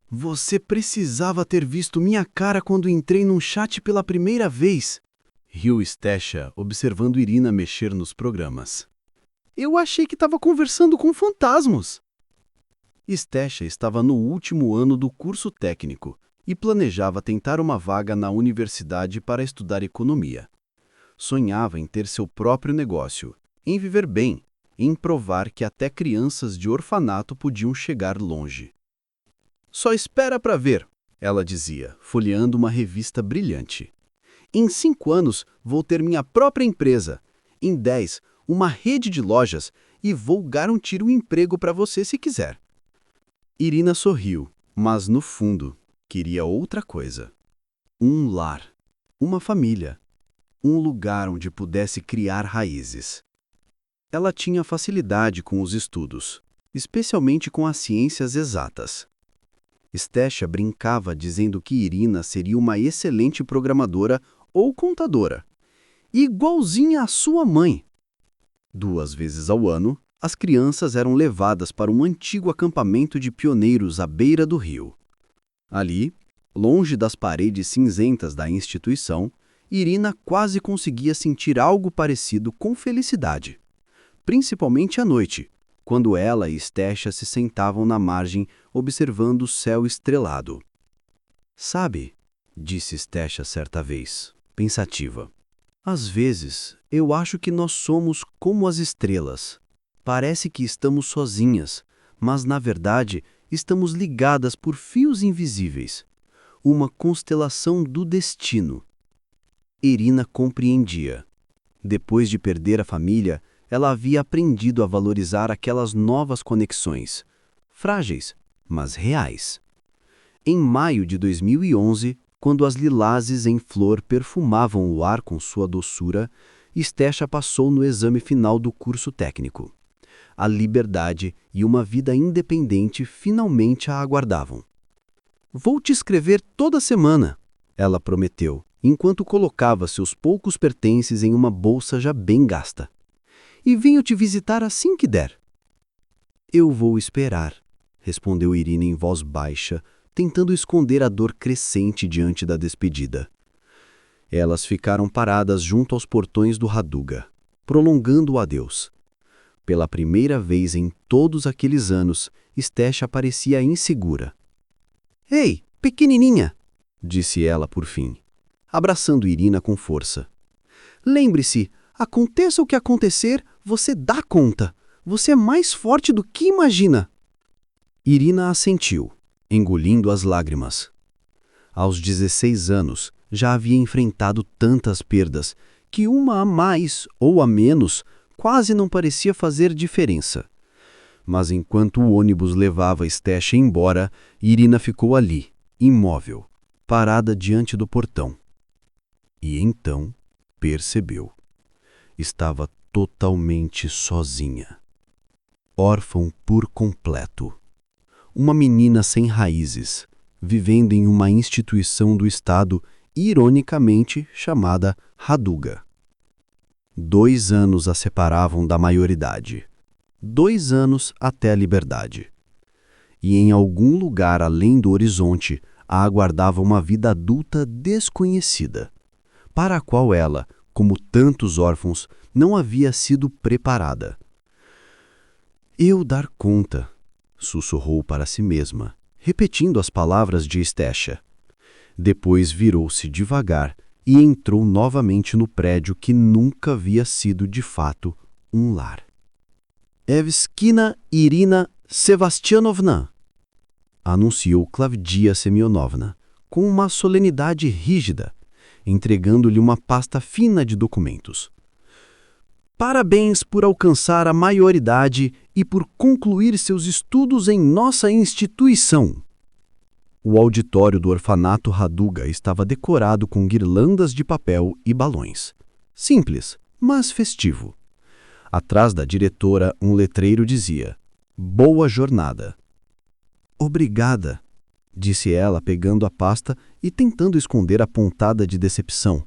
Você precisava ter visto minha cara quando entrei num chat pela primeira vez, riu Stéssia, observando Irina mexer nos programas. Eu achei que estava conversando com fantasmas. Stéssia estava no último ano do curso técnico e planejava tentar uma vaga na universidade para estudar economia. Sonhava em ter seu próprio negócio, em viver bem, em provar que até crianças de orfanato podiam chegar longe. Só espera para ver, ela dizia, folheando uma revista brilhante. Em 5 anos vou ter minha própria empresa. Em 10, uma rede de lojas e vou garantir um emprego para você se quiser. Irina sorriu, mas no fundo queria outra coisa. Um lar, uma família, um lugar onde pudesse criar raízes. Ela tinha facilidade com os estudos, especialmente com as ciências exatas. Stéssia brincava dizendo que Irina seria uma excelente programadora ou contadora, igualzinha à sua mãe. 2 vezes ao ano, as crianças eram levadas para um antigo acampamento de pioneiros à beira do rio. Ali, longe das paredes cinzentas da instituição, Irina quase conseguia sentir algo parecido com felicidade. Principalmente à noite, quando ela e Stéssia se sentavam na margem observando o céu estrelado. Sabe, disse Stéssia certa vez, pensativa, às vezes eu acho que nós somos como as estrelas. Parece que estamos sozinhas, mas na verdade estamos ligadas por fios invisíveis. Uma constelação do destino. Irina compreendia. Depois de perder a família, ela havia aprendido a valorizar aquelas novas conexões, frágeis, mas reais. Em maio de 2011, quando as lilazes em flor perfumavam o ar com sua doçura, Stéssia passou no exame final do curso técnico. A liberdade e uma vida independente finalmente a aguardavam. Vou te escrever toda semana, ela prometeu, enquanto colocava seus poucos pertences em uma bolsa já bem gasta. E venho te visitar assim que der. Eu vou esperar, respondeu Irina em voz baixa, tentando esconder a dor crescente diante da despedida. Elas ficaram paradas junto aos portões do Raduga, prolongando o adeus. Pela primeira vez em todos aqueles anos, Stéssia parecia insegura. Ei, pequenininha, disse ela por fim, abraçando Irina com força. Lembre-se, aconteça o que acontecer, você dá conta. Você é mais forte do que imagina. Irina assentiu, engolindo as lágrimas. Aos 16 anos, já havia enfrentado tantas perdas que uma a mais ou a menos quase não parecia fazer diferença. Mas enquanto o ônibus levava Stéssia embora, Irina ficou ali, imóvel, parada diante do portão. E então percebeu. Estava totalmente sozinha. Órfã por completo. Uma menina sem raízes, vivendo em uma instituição do Estado ironicamente chamada Raduga. 2 anos a separavam da maioridade. 2 anos até a liberdade. E em algum lugar além do horizonte a aguardava uma vida adulta desconhecida, para a qual ela, como tantos órfãos, não havia sido preparada. Eu dar conta, sussurrou para si mesma, repetindo as palavras de Stéssia. Depois virou-se devagar e entrou novamente no prédio que nunca havia sido de fato um lar. Evskina Irina Sevastianovna, anunciou Klavdia Semyonovna, com uma solenidade rígida, entregando-lhe uma pasta fina de documentos. Parabéns por alcançar a maioridade e por concluir seus estudos em nossa instituição. O auditório do orfanato Raduga estava decorado com guirlandas de papel e balões. Simples, mas festivo. Atrás da diretora, um letreiro dizia: Boa jornada. Obrigada, disse ela, pegando a pasta e tentando esconder a pontada de decepção.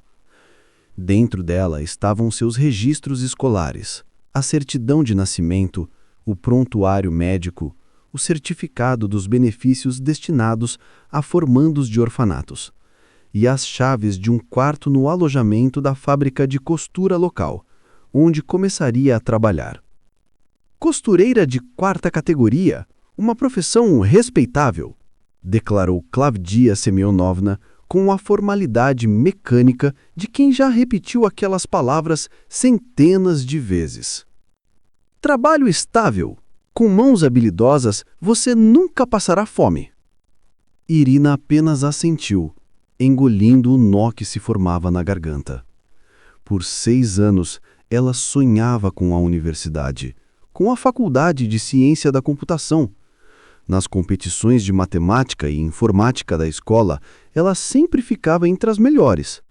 Dentro dela estavam seus registros escolares, a certidão de nascimento, o prontuário médico, o certificado dos benefícios destinados a formandos de orfanatos e as chaves de um quarto no alojamento da fábrica de costura local, onde começaria a trabalhar. Costureira de 4ª categoria, uma profissão respeitável, declarou Klavdia Semyonovna com a formalidade mecânica de quem já repetiu aquelas palavras centenas de vezes. Trabalho estável. Com mãos habilidosas, você nunca passará fome. Irina apenas assentiu, engolindo o nó que se formava na garganta. Por 6 anos, ela sonhava com a universidade, com a Faculdade de Ciência da Computação. Nas competições de matemática e informática da escola, ela sempre ficava entre as melhores.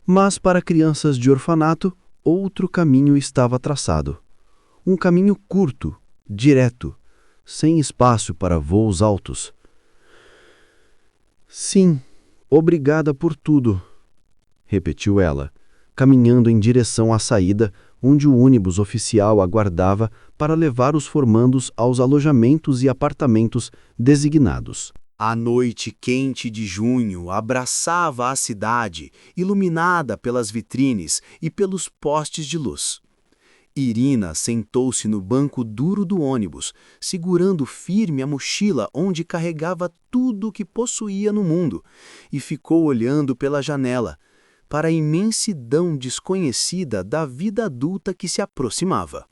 Mas para crianças de orfanato, outro caminho estava traçado. Um caminho curto, direto, sem espaço para voos altos. Sim, obrigada por tudo, repetiu ela, caminhando em direção à saída, onde o ônibus oficial aguardava para levar os formandos aos alojamentos e apartamentos designados. A noite quente de junho abraçava a cidade, iluminada pelas vitrines e pelos postes de luz. Irina sentou-se no banco duro do ônibus, segurando firme a mochila onde carregava tudo o que possuía no mundo, e ficou olhando pela janela, para a imensidão desconhecida da vida adulta que se aproximava.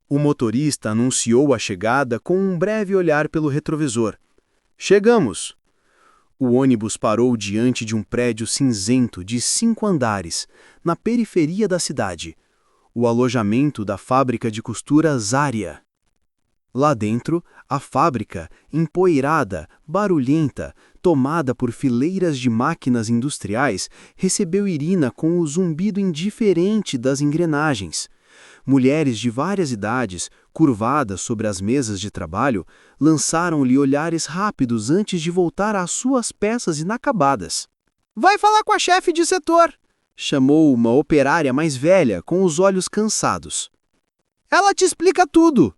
O motorista anunciou a chegada com um breve olhar pelo retrovisor. Chegamos! O ônibus parou diante de um prédio cinzento de 5 andares, na periferia da cidade, o alojamento da fábrica de costura Zarya. Lá dentro, a fábrica, empoeirada, barulhenta, tomada por fileiras de máquinas industriais, recebeu Irina com o zumbido indiferente das engrenagens. Mulheres de várias idades, curvadas sobre as mesas de trabalho, lançaram-lhe olhares rápidos antes de voltar às suas peças inacabadas. "Vai falar com a chefe de setor!" chamou uma operária mais velha, com os olhos cansados. "Ela te explica tudo!"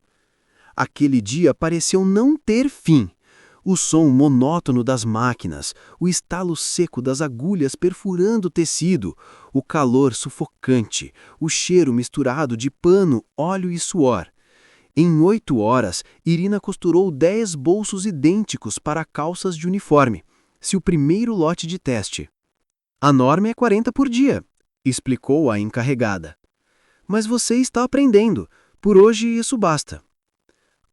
Aquele dia pareceu não ter fim. O som monótono das máquinas, o estalo seco das agulhas perfurando o tecido, o calor sufocante, o cheiro misturado de pano, óleo e suor. Em 8 horas, Irina costurou 10 bolsos idênticos para calças de uniforme, seu primeiro lote de teste. "A norma é 40 por dia", explicou a encarregada. "Mas você está aprendendo. Por hoje isso basta."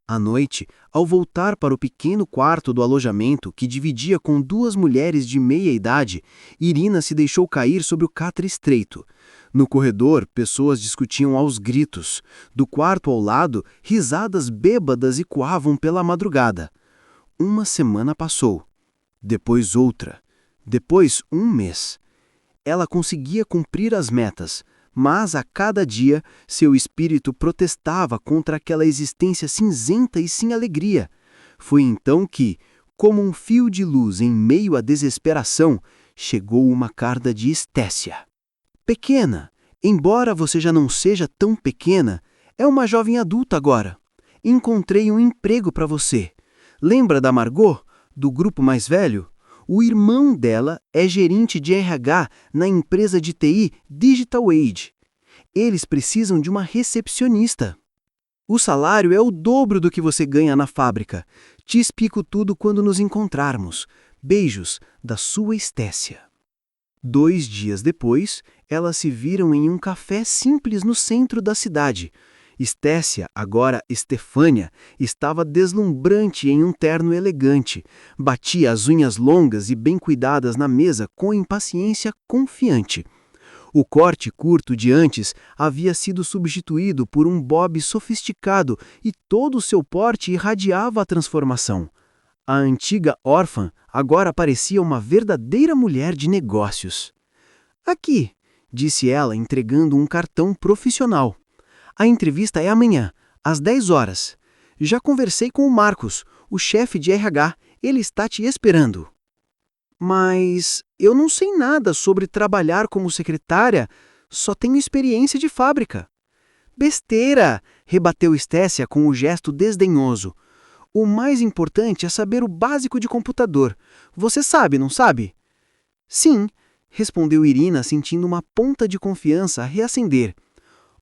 À noite, ao voltar para o pequeno quarto do alojamento que dividia com 2 mulheres de meia idade, Irina se deixou cair sobre o catre estreito. No corredor, pessoas discutiam aos gritos. Do quarto ao lado, risadas bêbadas ecoavam pela madrugada. Uma semana passou. Depois outra. Depois 1 mês. Ela conseguia cumprir as metas, mas a cada dia seu espírito protestava contra aquela existência cinzenta e sem alegria. Foi então que, como um fio de luz em meio à desesperação, chegou uma carta de Estécia. "Pequena, embora você já não seja tão pequena, é uma jovem adulta agora. Encontrei um emprego para você. Lembra da Margot, do grupo mais velho? O irmão dela é gerente de RH na empresa de TI Digital Age. Eles precisam de uma recepcionista. O salário é o dobro do que você ganha na fábrica. Te explico tudo quando nos encontrarmos. Beijos, da sua Estécia. 2 dias depois, elas se viram em um café simples no centro da cidade. Estécia, agora Estefânia, estava deslumbrante em um terno elegante. Batia as unhas longas e bem cuidadas na mesa com impaciência confiante. O corte curto de antes havia sido substituído por um bob sofisticado e todo o seu porte irradiava a transformação. A antiga órfã agora parecia uma verdadeira mulher de negócios. Aqui, disse ela, entregando um cartão profissional. A entrevista é amanhã, às 10 horas. Já conversei com o Marcos, o chefe de RH. Ele está te esperando. Mas eu não sei nada sobre trabalhar como secretária, só tenho experiência de fábrica. Besteira, rebateu Estécia com o gesto desdenhoso. O mais importante é saber o básico de computador. Você sabe, não sabe? Sim, respondeu Irina, sentindo uma ponta de confiança a reacender.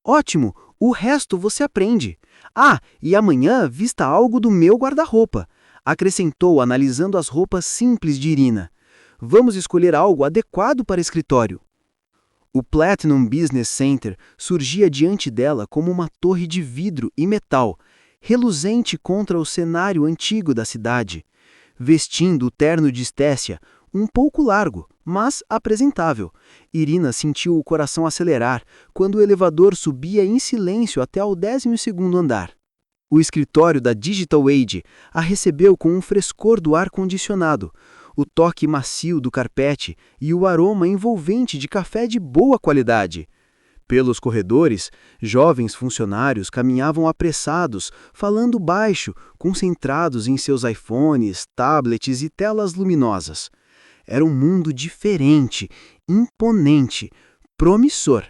Ótimo, o resto você aprende. Ah, e amanhã vista algo do meu guarda-roupa, acrescentou, analisando as roupas simples de Irina. Vamos escolher algo adequado para escritório. O Platinum Business Center surgia diante dela como uma torre de vidro e metal, reluzente contra o cenário antigo da cidade. Vestindo o terno de Estécia, um pouco largo, mas apresentável, Irina sentiu o coração acelerar quando o elevador subia em silêncio até ao 12º andar. O escritório da Digital Age a recebeu com um frescor do ar-condicionado, o toque macio do carpete e o aroma envolvente de café de boa qualidade. Pelos corredores, jovens funcionários caminhavam apressados, falando baixo, concentrados em seus iPhones, tablets e telas luminosas. Era um mundo diferente, imponente, promissor.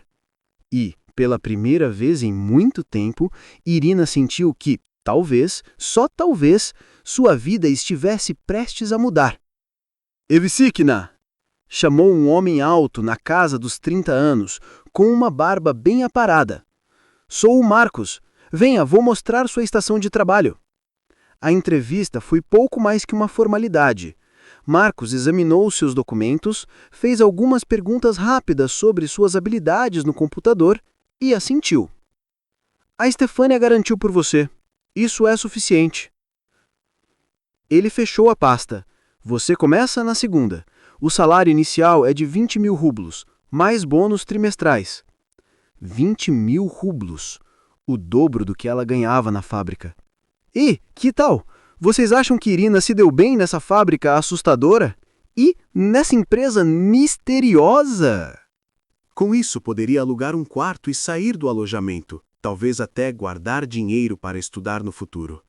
E, pela primeira vez em muito tempo, Irina sentiu que, talvez, só talvez, sua vida estivesse prestes a mudar. Evsikina! Chamou um homem alto na casa dos 30 anos, com uma barba bem aparada. Sou o Marcos. Venha, vou mostrar sua estação de trabalho. A entrevista foi pouco mais que uma formalidade. Marcos examinou seus documentos, fez algumas perguntas rápidas sobre suas habilidades no computador e assentiu. A Estefânia garantiu por você. Isso é suficiente. Ele fechou a pasta. Você começa na segunda. O salário inicial é de 20.000 rublos, mais bônus trimestrais. 20.000 rublos, o dobro do que ela ganhava na fábrica. E, que tal? Vocês acham que Irina se deu bem nessa fábrica assustadora? E nessa empresa misteriosa? Com isso, poderia alugar um quarto e sair do alojamento, talvez até guardar dinheiro para estudar no futuro.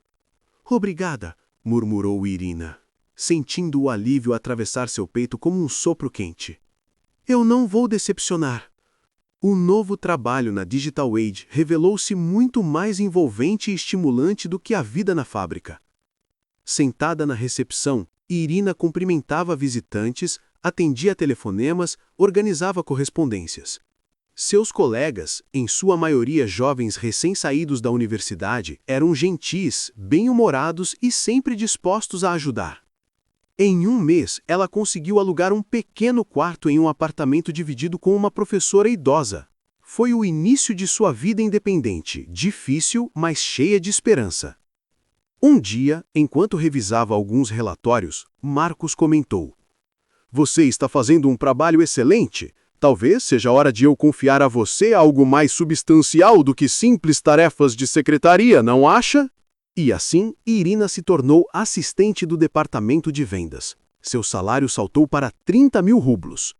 Obrigada, murmurou Irina, sentindo o alívio atravessar seu peito como um sopro quente. Eu não vou decepcionar. O novo trabalho na Digital Age revelou-se muito mais envolvente e estimulante do que a vida na fábrica. Sentada na recepção, Irina cumprimentava visitantes, atendia telefonemas, organizava correspondências. Seus colegas, em sua maioria jovens recém-saídos da universidade, eram gentis, bem-humorados e sempre dispostos a ajudar. Em um mês, ela conseguiu alugar um pequeno quarto em um apartamento dividido com uma professora idosa. Foi o início de sua vida independente, difícil, mas cheia de esperança. Um dia, enquanto revisava alguns relatórios, Marcos comentou: Você está fazendo um trabalho excelente. Talvez seja hora de eu confiar a você algo mais substancial do que simples tarefas de secretaria, não acha? E assim, Irina se tornou assistente do departamento de vendas. Seu salário saltou para 30.000 rublos.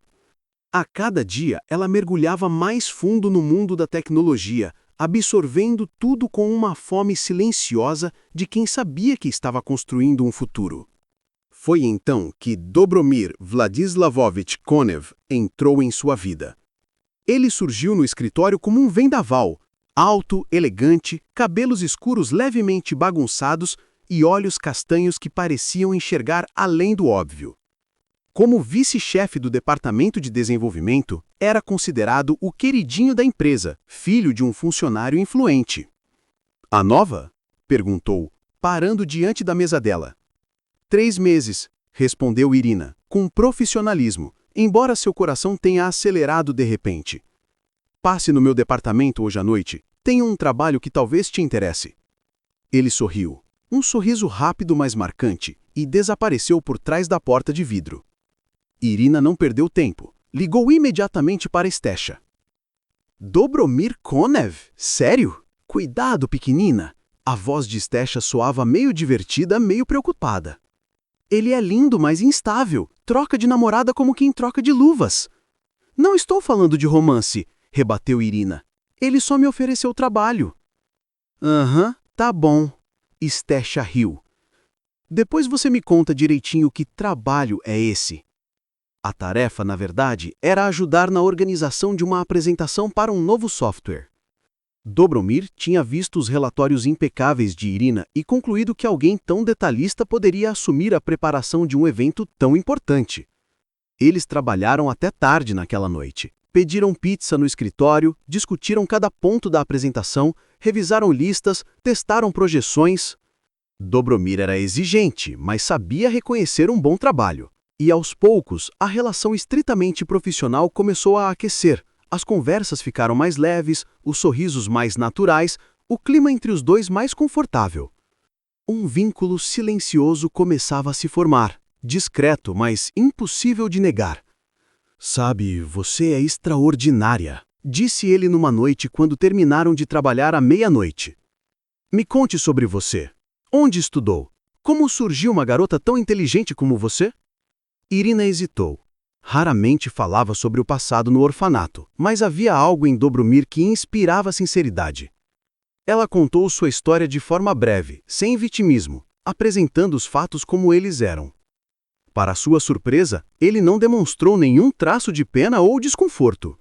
A cada dia, ela mergulhava mais fundo no mundo da tecnologia, absorvendo tudo com uma fome silenciosa de quem sabia que estava construindo um futuro. Foi então que Dobromir Vladislavovich Konev entrou em sua vida. Ele surgiu no escritório como um vendaval, alto, elegante, cabelos escuros levemente bagunçados e olhos castanhos que pareciam enxergar além do óbvio. Como vice-chefe do departamento de desenvolvimento, era considerado o queridinho da empresa, filho de um funcionário influente. A nova? Perguntou, parando diante da mesa dela. 3 meses, respondeu Irina, com profissionalismo, embora seu coração tenha acelerado de repente. Passe no meu departamento hoje à noite. Tenho um trabalho que talvez te interesse. Ele sorriu, um sorriso rápido mas marcante, e desapareceu por trás da porta de vidro. Irina não perdeu tempo. Ligou imediatamente para Stecha. Dobromir Konev? Sério? Cuidado, pequenina. A voz de Stecha soava meio divertida, meio preocupada. Ele é lindo, mas instável. Troca de namorada como quem troca de luvas. Não estou falando de romance, rebateu Irina. Ele só me ofereceu trabalho. Aham, tá bom. Stecha riu. Depois você me conta direitinho que trabalho é esse. A tarefa, na verdade, era ajudar na organização de uma apresentação para um novo software. Dobromir tinha visto os relatórios impecáveis de Irina e concluído que alguém tão detalhista poderia assumir a preparação de um evento tão importante. Eles trabalharam até tarde naquela noite. Pediram pizza no escritório, discutiram cada ponto da apresentação, revisaram listas, testaram projeções. Dobromir era exigente, mas sabia reconhecer um bom trabalho. E aos poucos, a relação estritamente profissional começou a aquecer. As conversas ficaram mais leves, os sorrisos mais naturais, o clima entre os dois mais confortável. Um vínculo silencioso começava a se formar, discreto, mas impossível de negar. Sabe, você é extraordinária, disse ele numa noite quando terminaram de trabalhar à meia-noite. Me conte sobre você. Onde estudou? Como surgiu uma garota tão inteligente como você? Irina hesitou. Raramente falava sobre o passado no orfanato, mas havia algo em Dobromir que inspirava sinceridade. Ela contou sua história de forma breve, sem vitimismo, apresentando os fatos como eles eram. Para sua surpresa, ele não demonstrou nenhum traço de pena ou desconforto.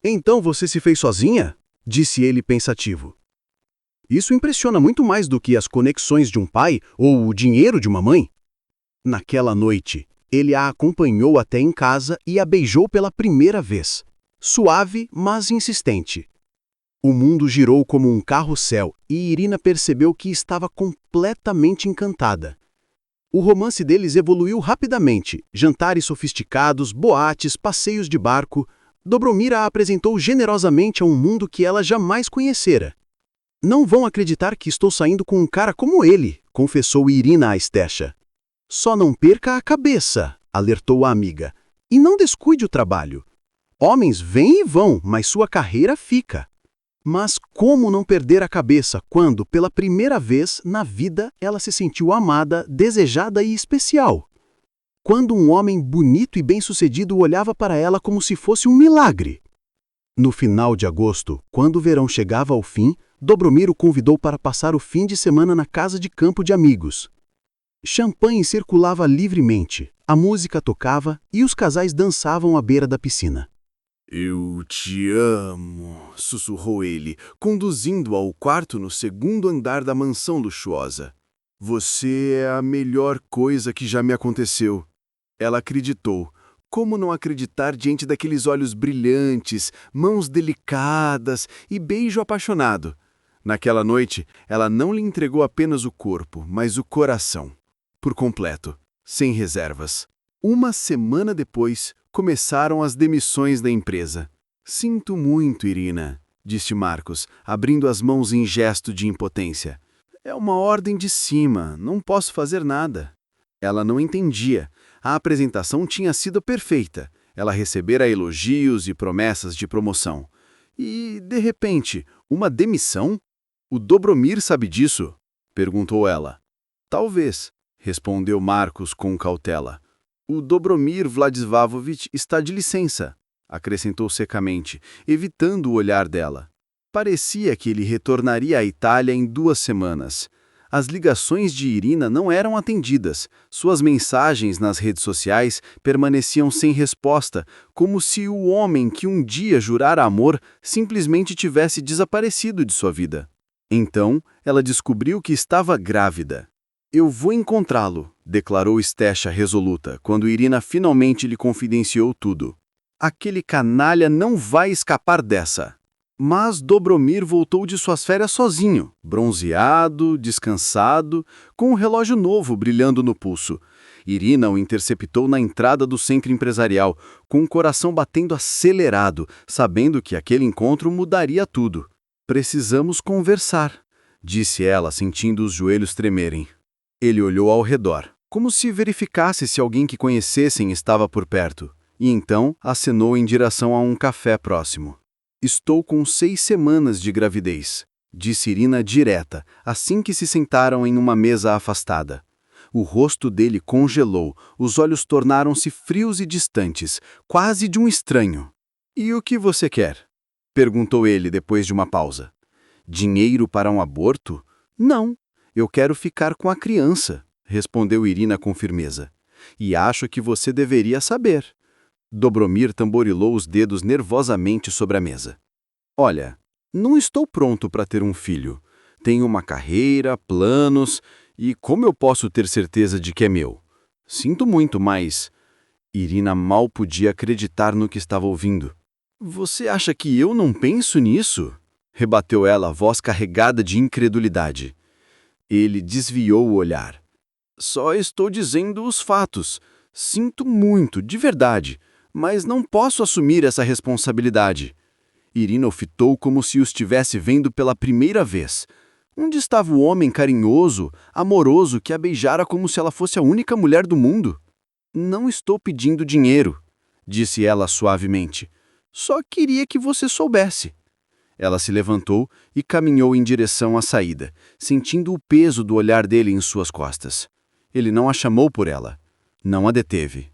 Então você se fez sozinha? Disse ele pensativo. Isso impressiona muito mais do que as conexões de um pai ou o dinheiro de uma mãe. Naquela noite, ele a acompanhou até em casa e a beijou pela primeira vez. Suave, mas insistente. O mundo girou como um carrossel e Irina percebeu que estava completamente encantada. O romance deles evoluiu rapidamente. Jantares sofisticados, boates, passeios de barco. Dobromir a apresentou generosamente a um mundo que ela jamais conhecera. Não vão acreditar que estou saindo com um cara como ele, confessou Irina a Stecha. Só não perca a cabeça, alertou a amiga. E não descuide o trabalho. Homens vêm e vão, mas sua carreira fica. Mas como não perder a cabeça quando, pela primeira vez na vida, ela se sentiu amada, desejada e especial? Quando um homem bonito e bem-sucedido olhava para ela como se fosse um milagre. No final de agosto, quando o verão chegava ao fim, Dobromir o convidou para passar o fim de semana na casa de campo de amigos. Champanhe circulava livremente, a música tocava e os casais dançavam à beira da piscina. Eu te amo, sussurrou ele, conduzindo-a ao quarto no segundo andar da mansão luxuosa. Você é a melhor coisa que já me aconteceu. Ela acreditou. Como não acreditar diante daqueles olhos brilhantes, mãos delicadas e beijo apaixonado? Naquela noite, ela não lhe entregou apenas o corpo, mas o coração. Por completo, sem reservas. Uma semana depois, começaram as demissões da empresa. Sinto muito, Irina, disse Marcos, abrindo as mãos em gesto de impotência. É uma ordem de cima, não posso fazer nada. Ela não entendia. A apresentação tinha sido perfeita. Ela recebera elogios e promessas de promoção. E, de repente, uma demissão? O Dobromir sabe disso? Perguntou ela. Talvez, respondeu Marcos com cautela. O Dobromir Vladislavovich está de licença, acrescentou secamente, evitando o olhar dela. Parecia que ele retornaria à Itália em 2 semanas. As ligações de Irina não eram atendidas. Suas mensagens nas redes sociais permaneciam sem resposta, como se o homem que um dia jurara amor simplesmente tivesse desaparecido de sua vida. Então, ela descobriu que estava grávida. Eu vou encontrá-lo, declarou Stecha resoluta, quando Irina finalmente lhe confidenciou tudo. Aquele canalha não vai escapar dessa. Mas Dobromir voltou de suas férias sozinho, bronzeado, descansado, com um relógio novo brilhando no pulso. Irina o interceptou na entrada do centro empresarial, com o coração batendo acelerado, sabendo que aquele encontro mudaria tudo. "Precisamos conversar", disse ela, sentindo os joelhos tremerem. Ele olhou ao redor, como se verificasse se alguém que conhecessem estava por perto, e então acenou em direção a um café próximo. "Estou com 6 semanas de gravidez", disse Irina direta, assim que se sentaram em uma mesa afastada. O rosto dele congelou, os olhos tornaram-se frios e distantes, quase de um estranho. "E o que você quer?" perguntou ele depois de uma pausa. "Dinheiro para um aborto? Não, eu quero ficar com a criança", respondeu Irina com firmeza. "E acho que você deveria saber." Dobromir tamborilou os dedos nervosamente sobre a mesa. "Olha, não estou pronto para ter um filho. Tenho uma carreira, planos, e como eu posso ter certeza de que é meu? Sinto muito, mas..." Irina mal podia acreditar no que estava ouvindo. "Você acha que eu não penso nisso?" rebateu ela, a voz carregada de incredulidade. Ele desviou o olhar. "Só estou dizendo os fatos. Sinto muito, de verdade, mas não posso assumir essa responsabilidade." Irina o fitou como se o estivesse vendo pela primeira vez. Onde estava o homem carinhoso, amoroso, que a beijara como se ela fosse a única mulher do mundo? "Não estou pedindo dinheiro", disse ela suavemente. "Só queria que você soubesse." Ela se levantou e caminhou em direção à saída, sentindo o peso do olhar dele em suas costas. Ele não a chamou por ela. Não a deteve.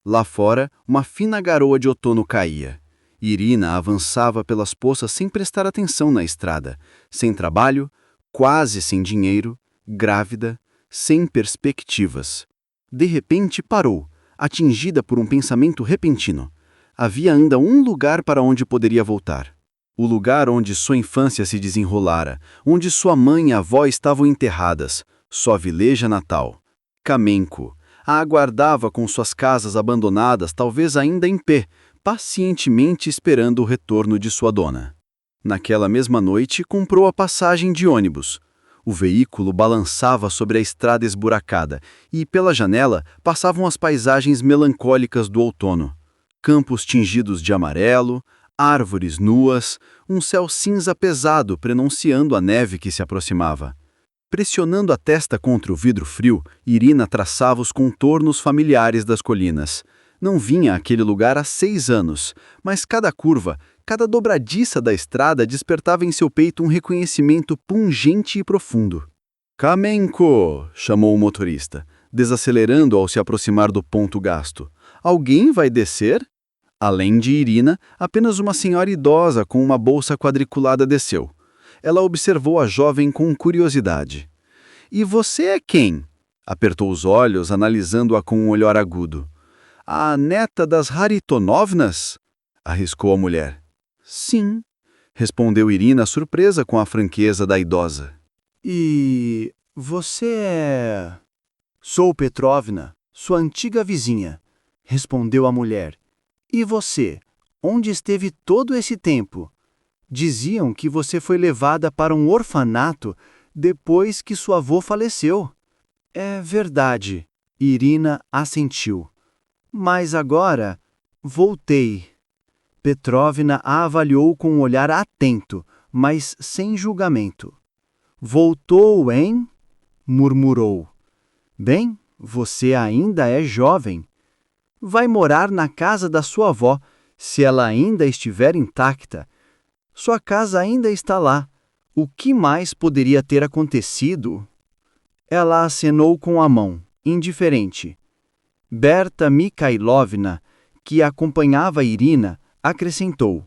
Lá fora, uma fina garoa de outono caía. Irina avançava pelas poças sem prestar atenção na estrada, sem trabalho, quase sem dinheiro, grávida, sem perspectivas. De repente parou, atingida por um pensamento repentino. Havia ainda um lugar para onde poderia voltar. O lugar onde sua infância se desenrolara, onde sua mãe e avó estavam enterradas, sua vileja natal. Camenco a aguardava com suas casas abandonadas, talvez ainda em pé, pacientemente esperando o retorno de sua dona. Naquela mesma noite, comprou a passagem de ônibus. O veículo balançava sobre a estrada esburacada e, pela janela, passavam as paisagens melancólicas do outono. Campos tingidos de amarelo, árvores nuas, um céu cinza pesado prenunciando a neve que se aproximava. Pressionando a testa contra o vidro frio, Irina traçava os contornos familiares das colinas. Não vinha àquele lugar há 6 anos, mas cada curva, cada dobradiça da estrada despertava em seu peito um reconhecimento pungente e profundo. "Kamenko!" chamou o motorista, desacelerando ao se aproximar do ponto gasto. "Alguém vai descer?" Além de Irina, apenas uma senhora idosa com uma bolsa quadriculada desceu. Ela observou a jovem com curiosidade. "E você é quem?" Apertou os olhos, analisando-a com um olhar agudo. "A neta das Haritonovnas?" arriscou a mulher. "Sim", respondeu Irina, surpresa com a franqueza da idosa. "E você é...?" "Sou Petrovna, sua antiga vizinha", respondeu a mulher. "E você? Onde esteve todo esse tempo? Diziam que você foi levada para um orfanato depois que sua avó faleceu." "É verdade", Irina assentiu. "Mas agora voltei." Petrovna a avaliou com um olhar atento, mas sem julgamento. "Voltou, hein?" murmurou. "Bem, você ainda é jovem. Vai morar na casa da sua avó, se ela ainda estiver intacta. Sua casa ainda está lá. O que mais poderia ter acontecido?" Ela acenou com a mão, indiferente. Berta Mikhailovna, que acompanhava Irina, acrescentou: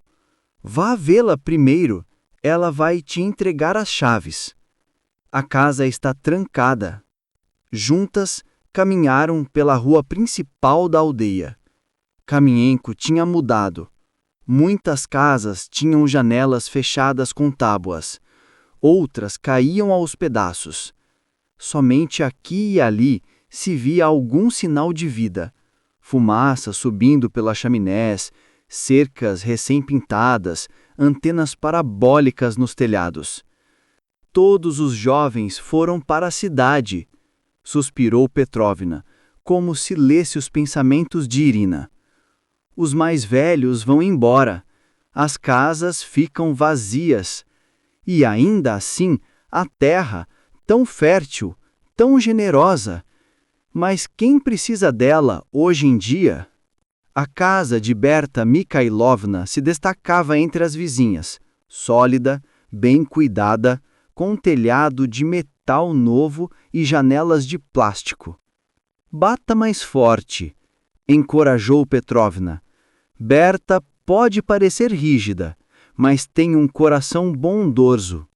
"Vá vê-la primeiro, ela vai te entregar as chaves. A casa está trancada." Juntas, caminharam pela rua principal da aldeia. Kamienko tinha mudado. Muitas casas tinham janelas fechadas com tábuas. Outras caíam aos pedaços. Somente aqui e ali se via algum sinal de vida. Fumaça subindo pelas chaminés, cercas recém-pintadas, antenas parabólicas nos telhados. "Todos os jovens foram para a cidade", suspirou Petrovna, como se lesse os pensamentos de Irina. Os mais velhos vão embora, as casas ficam vazias, e ainda assim a terra, tão fértil, tão generosa, mas quem precisa dela hoje em dia? A casa de Berta Mikhailovna se destacava entre as vizinhas, sólida, bem cuidada, com um telhado de metal novo e janelas de plástico. Bata mais forte, encorajou Petrovna. Berta pode parecer rígida, mas tem um coração bondoso.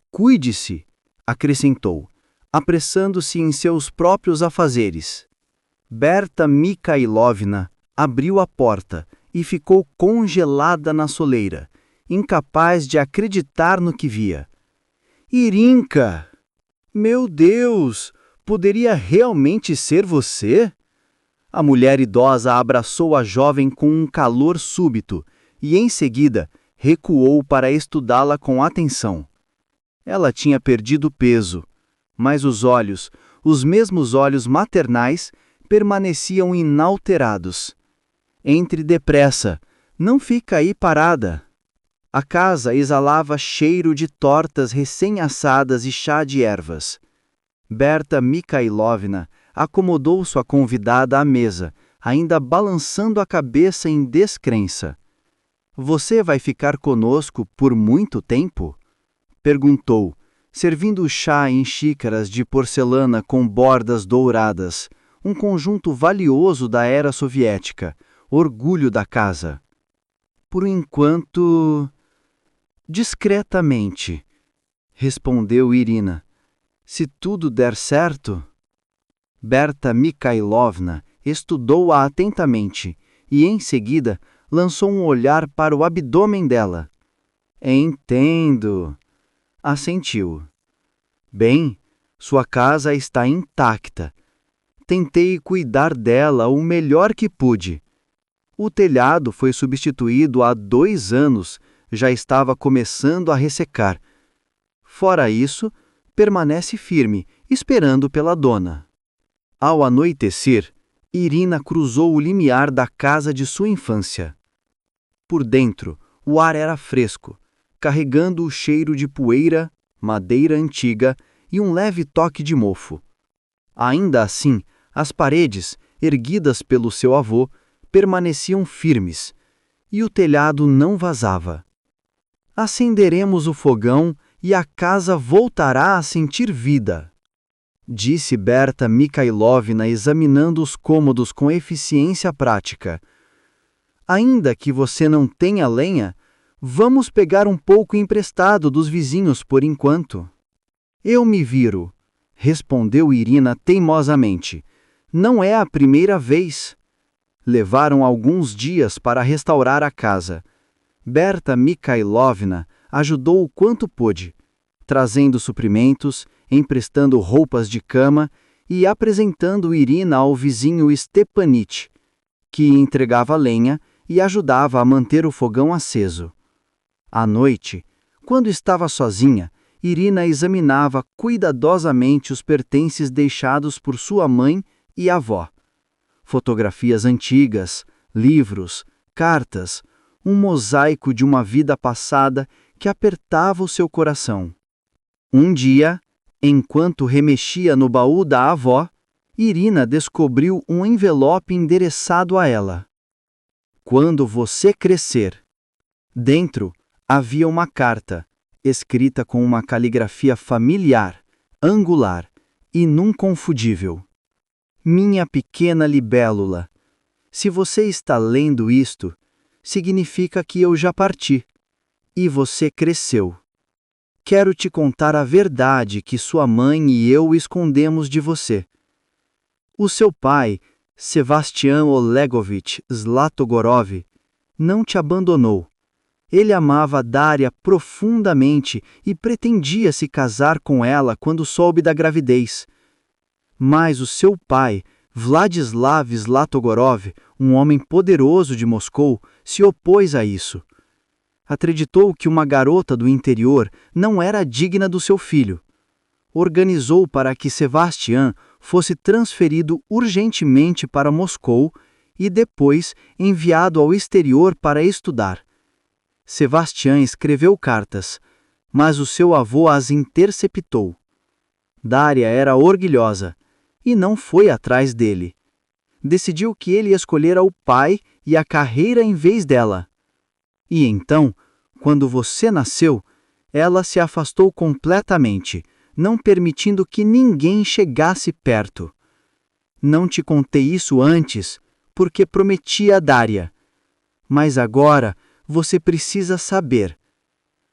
Cuide-se, acrescentou, apressando-se em seus próprios afazeres. Berta Mikhailovna abriu a porta e ficou congelada na soleira, incapaz de acreditar no que via. Irinka! Meu Deus! Poderia realmente ser você? A mulher idosa abraçou a jovem com um calor súbito e, em seguida, recuou para estudá-la com atenção. Ela tinha perdido peso, mas os olhos, os mesmos olhos maternais, permaneciam inalterados. Entre depressa, não fica aí parada. A casa exalava cheiro de tortas recém-assadas e chá de ervas. Berta Mikhailovna acomodou sua convidada à mesa, ainda balançando a cabeça em descrença. Você vai ficar conosco por muito tempo? Perguntou, servindo o chá em xícaras de porcelana com bordas douradas, um conjunto valioso da era soviética, orgulho da casa. Por enquanto, discretamente, respondeu Irina. Se tudo der certo... Berta Mikhailovna estudou-a atentamente e, em seguida, lançou um olhar para o abdômen dela. Entendo. Assentiu. Bem, sua casa está intacta. Tentei cuidar dela o melhor que pude. O telhado foi substituído há 2 anos, já estava começando a ressecar. Fora isso, permanece firme, esperando pela dona. Ao anoitecer, Irina cruzou o limiar da casa de sua infância. Por dentro, o ar era fresco, carregando o cheiro de poeira, madeira antiga e um leve toque de mofo. Ainda assim, as paredes, erguidas pelo seu avô, permaneciam firmes, e o telhado não vazava. Acenderemos o fogão e a casa voltará a sentir vida, disse Berta Mikhailovna examinando os cômodos com eficiência prática. Ainda que você não tenha lenha, vamos pegar um pouco emprestado dos vizinhos por enquanto. Eu me viro, respondeu Irina teimosamente. Não é a primeira vez. Levaram alguns dias para restaurar a casa. Berta Mikhailovna ajudou o quanto pôde, trazendo suprimentos, emprestando roupas de cama e apresentando Irina ao vizinho Stepanich, que entregava lenha e ajudava a manter o fogão aceso. À noite, quando estava sozinha, Irina examinava cuidadosamente os pertences deixados por sua mãe e avó. Fotografias antigas, livros, cartas, um mosaico de uma vida passada que apertava o seu coração. Um dia, enquanto remexia no baú da avó, Irina descobriu um envelope endereçado a ela. Quando você crescer. Dentro havia uma carta, escrita com uma caligrafia familiar, angular e inconfundível. Minha pequena libélula, se você está lendo isto, significa que eu já parti, e você cresceu. Quero te contar a verdade que sua mãe e eu escondemos de você. O seu pai, Sebastian Olegovich Zlatogorov, não te abandonou. Ele amava Daria profundamente e pretendia se casar com ela quando soube da gravidez. Mas o seu pai, Vladislav Zlatogorov, um homem poderoso de Moscou, se opôs a isso. Acreditou que uma garota do interior não era digna do seu filho. Organizou para que Sebastian fosse transferido urgentemente para Moscou e depois enviado ao exterior para estudar. Sebastião escreveu cartas, mas o seu avô as interceptou. Dária era orgulhosa e não foi atrás dele. Decidiu que ele escolhera o pai e a carreira em vez dela. E então, quando você nasceu, ela se afastou completamente, não permitindo que ninguém chegasse perto. Não te contei isso antes, porque prometi a Dária. Mas agora você precisa saber.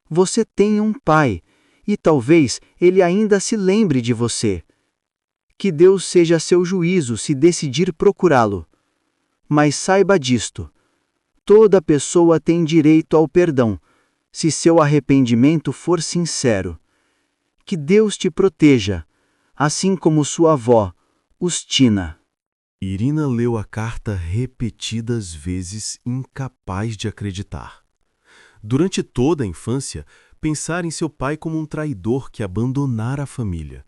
Você tem um pai, e talvez ele ainda se lembre de você. Que Deus seja seu juízo se decidir procurá-lo. Mas saiba disto: toda pessoa tem direito ao perdão, se seu arrependimento for sincero. Que Deus te proteja, assim como sua avó, Ustina. Irina leu a carta repetidas vezes, incapaz de acreditar. Durante toda a infância, pensara em seu pai como um traidor que abandonara a família.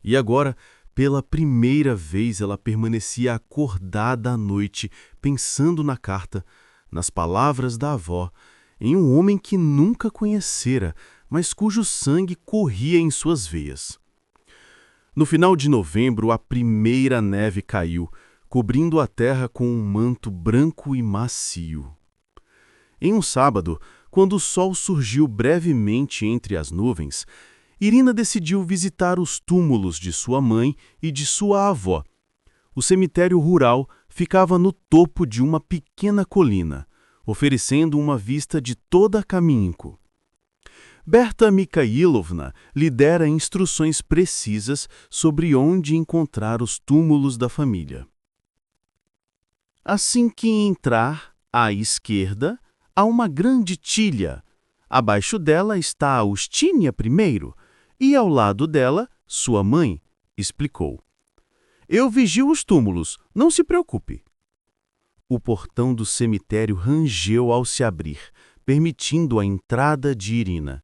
E agora, pela primeira vez, ela permanecia acordada à noite, pensando na carta, nas palavras da avó, em um homem que nunca conhecera, mas cujo sangue corria em suas veias. No final de novembro, a primeira neve caiu, cobrindo a terra com um manto branco e macio. Em um sábado, quando o sol surgiu brevemente entre as nuvens, Irina decidiu visitar os túmulos de sua mãe e de sua avó. O cemitério rural ficava no topo de uma pequena colina, oferecendo uma vista de toda Kamienko. Berta Mikhailovna lhe dera instruções precisas sobre onde encontrar os túmulos da família. Assim que entrar, à esquerda, há uma grande tilha. Abaixo dela está a Ustínia primeiro, e ao lado dela, sua mãe, explicou. Eu vigio os túmulos, não se preocupe. O portão do cemitério rangeu ao se abrir, permitindo a entrada de Irina.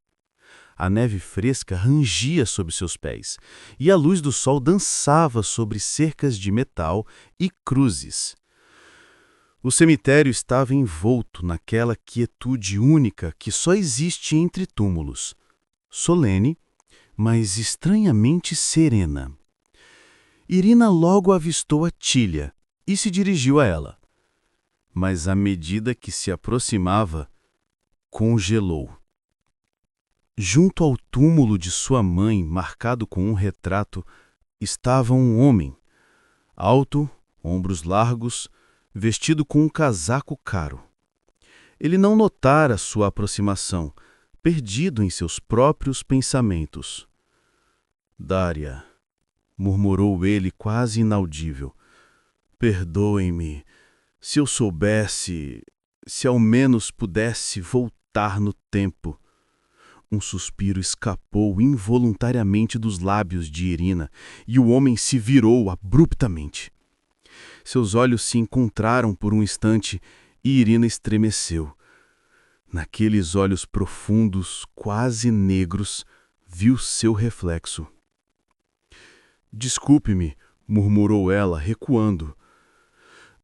A neve fresca rangia sob seus pés, e a luz do sol dançava sobre cercas de metal e cruzes. O cemitério estava envolto naquela quietude única que só existe entre túmulos, solene, mas estranhamente serena. Irina logo avistou a tilha e se dirigiu a ela. Mas à medida que se aproximava, congelou. Junto ao túmulo de sua mãe, marcado com um retrato, estava um homem, alto, ombros largos, vestido com um casaco caro. Ele não notara sua aproximação, perdido em seus próprios pensamentos. Dária, murmurou ele quase inaudível. Perdoem-me. Se eu soubesse, se ao menos pudesse voltar no tempo. Um suspiro escapou involuntariamente dos lábios de Irina e o homem se virou abruptamente. Seus olhos se encontraram por um instante e Irina estremeceu. Naqueles olhos profundos, quase negros, viu seu reflexo. Desculpe-me, murmurou ela, recuando.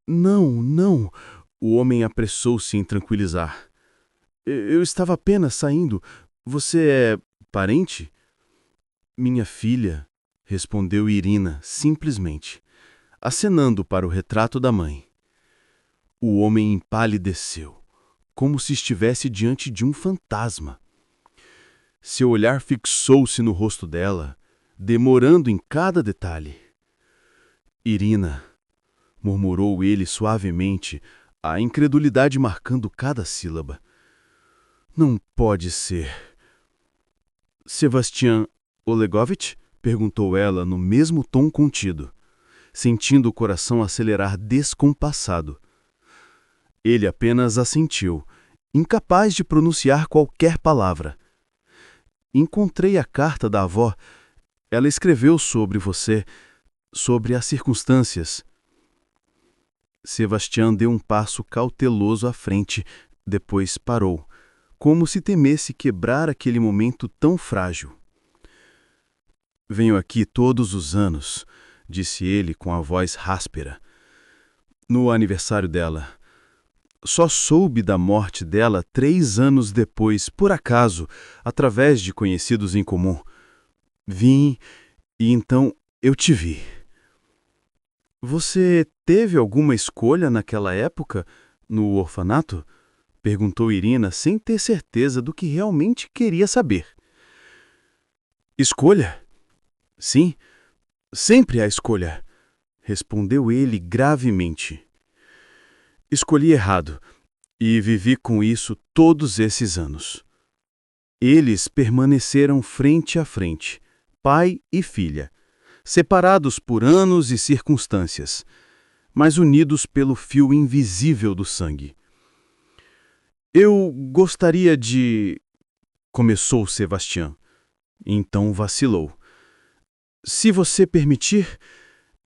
Não, não, o homem apressou-se em tranquilizar. Eu estava apenas saindo. Você é parente? Minha filha, respondeu Irina, simplesmente, acenando para o retrato da mãe. O homem empalideceu, como se estivesse diante de um fantasma. Seu olhar fixou-se no rosto dela, demorando em cada detalhe. Irina, murmurou ele suavemente, a incredulidade marcando cada sílaba. Não pode ser. Sebastião Olegovitch? Perguntou ela no mesmo tom contido, sentindo o coração acelerar descompassado. Ele apenas assentiu, incapaz de pronunciar qualquer palavra. Encontrei a carta da avó. Ela escreveu sobre você, sobre as circunstâncias. Sebastião deu um passo cauteloso à frente, depois parou, como se temesse quebrar aquele momento tão frágil. Venho aqui todos os anos, disse ele com a voz ráspera. No aniversário dela. Só soube da morte dela 3 anos depois, por acaso, através de conhecidos em comum. Vim e então eu te vi. Você teve alguma escolha naquela época, no orfanato? Perguntou Irina sem ter certeza do que realmente queria saber. Escolha? Sim, sempre há escolha, respondeu ele gravemente. Escolhi errado e vivi com isso todos esses anos. Eles permaneceram frente a frente, pai e filha, separados por anos e circunstâncias, mas unidos pelo fio invisível do sangue. Eu gostaria de... Começou Sebastião. Então vacilou. Se você permitir,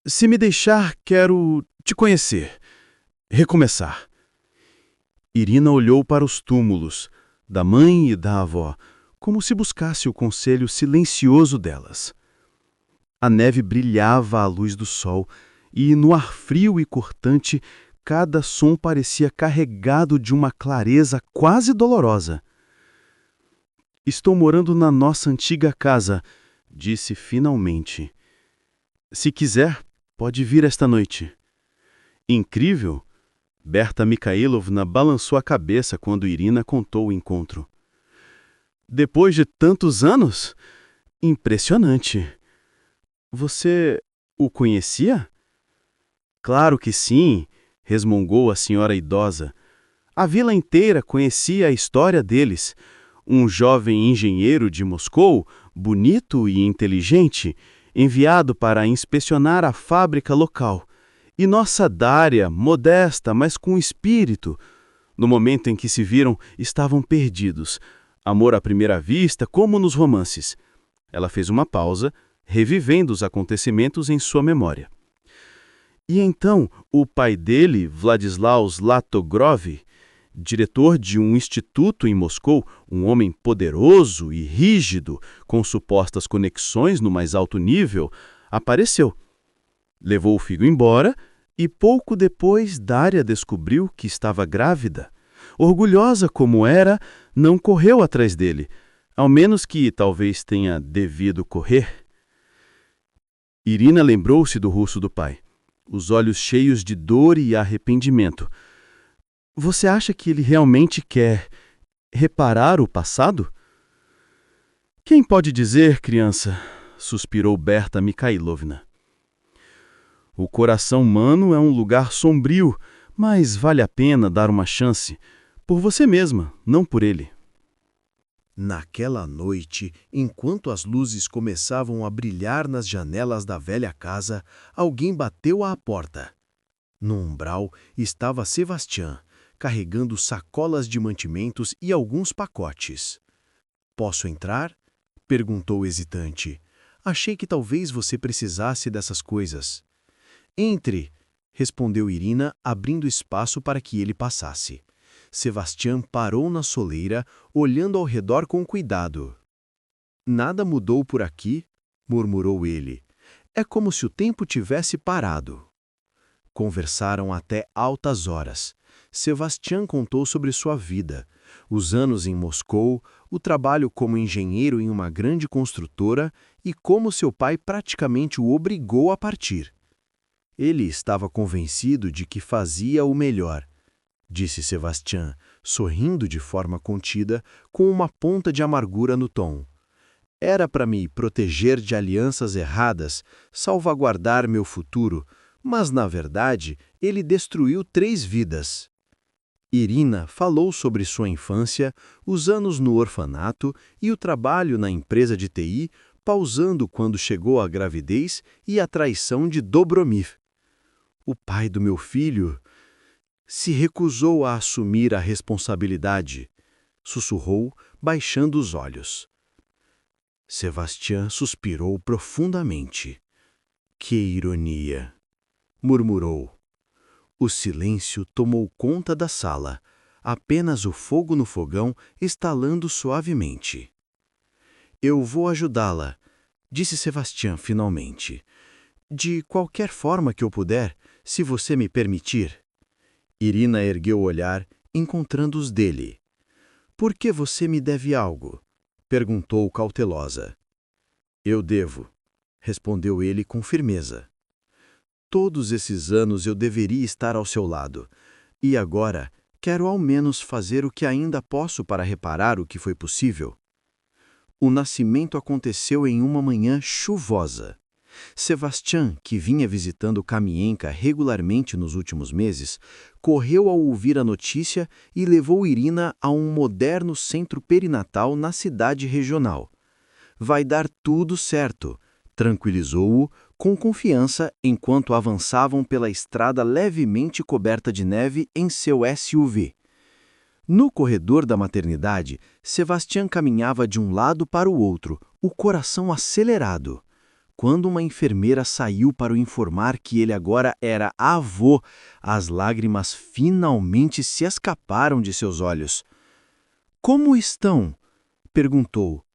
se me deixar, quero te conhecer, recomeçar. Irina olhou para os túmulos, da mãe e da avó, como se buscasse o conselho silencioso delas. A neve brilhava à luz do sol e, no ar frio e cortante, cada som parecia carregado de uma clareza quase dolorosa. Estou morando na nossa antiga casa, disse finalmente. Se quiser, pode vir esta noite. Incrível! Berta Mikhailovna balançou a cabeça quando Irina contou o encontro. Depois de tantos anos? Impressionante! Você o conhecia? Claro que sim, resmungou a senhora idosa. A vila inteira conhecia a história deles. Um jovem engenheiro de Moscou, bonito e inteligente, enviado para inspecionar a fábrica local. E nossa Dária, modesta, mas com espírito. No momento em que se viram, estavam perdidos. Amor à primeira vista, como nos romances. Ela fez uma pausa, revivendo os acontecimentos em sua memória. E então, o pai dele, Vladislav Zlatogrov, diretor de um instituto em Moscou, um homem poderoso e rígido, com supostas conexões no mais alto nível, apareceu. Levou o filho embora e pouco depois Dária descobriu que estava grávida. Orgulhosa como era, não correu atrás dele, ao menos que talvez tenha devido correr. Irina lembrou-se do russo do pai, os olhos cheios de dor e arrependimento. Você acha que ele realmente quer reparar o passado? Quem pode dizer, criança? Suspirou Berta Mikhailovna. O coração humano é um lugar sombrio, mas vale a pena dar uma chance. Por você mesma, não por ele. Naquela noite, enquanto as luzes começavam a brilhar nas janelas da velha casa, alguém bateu à porta. No umbral estava Sebastião, carregando sacolas de mantimentos e alguns pacotes. "Posso entrar?" perguntou hesitante. "Achei que talvez você precisasse dessas coisas." "Entre", respondeu Irina, abrindo espaço para que ele passasse. Sebastião parou na soleira, olhando ao redor com cuidado. "Nada mudou por aqui", murmurou ele. "É como se o tempo tivesse parado." Conversaram até altas horas. Sebastião contou sobre sua vida, os anos em Moscou, o trabalho como engenheiro em uma grande construtora e como seu pai praticamente o obrigou a partir. Ele estava convencido de que fazia o melhor, disse Sebastião, sorrindo de forma contida, com uma ponta de amargura no tom. Era para me proteger de alianças erradas, salvaguardar meu futuro, mas, na verdade, ele destruiu 3 vidas. Irina falou sobre sua infância, os anos no orfanato e o trabalho na empresa de TI, pausando quando chegou à gravidez e a traição de Dobromir. O pai do meu filho se recusou a assumir a responsabilidade, sussurrou, baixando os olhos. Sebastião suspirou profundamente. Que ironia! Murmurou. O silêncio tomou conta da sala, apenas o fogo no fogão estalando suavemente. Eu vou ajudá-la, disse Sebastião finalmente. De qualquer forma que eu puder, se você me permitir. Irina ergueu o olhar, encontrando os dele. Por que você me deve algo? Perguntou cautelosa. Eu devo, respondeu ele com firmeza. Todos esses anos eu deveria estar ao seu lado, e agora quero ao menos fazer o que ainda posso para reparar o que foi possível. O nascimento aconteceu em uma manhã chuvosa. Sebastián, que vinha visitando Kamienka regularmente nos últimos meses, correu ao ouvir a notícia e levou Irina a um moderno centro perinatal na cidade regional. Vai dar tudo certo, tranquilizou-o com confiança enquanto avançavam pela estrada levemente coberta de neve em seu SUV. No corredor da maternidade, Sebastián caminhava de um lado para o outro, o coração acelerado. Quando uma enfermeira saiu para o informar que ele agora era avô, as lágrimas finalmente se escaparam de seus olhos. Como estão? Perguntou,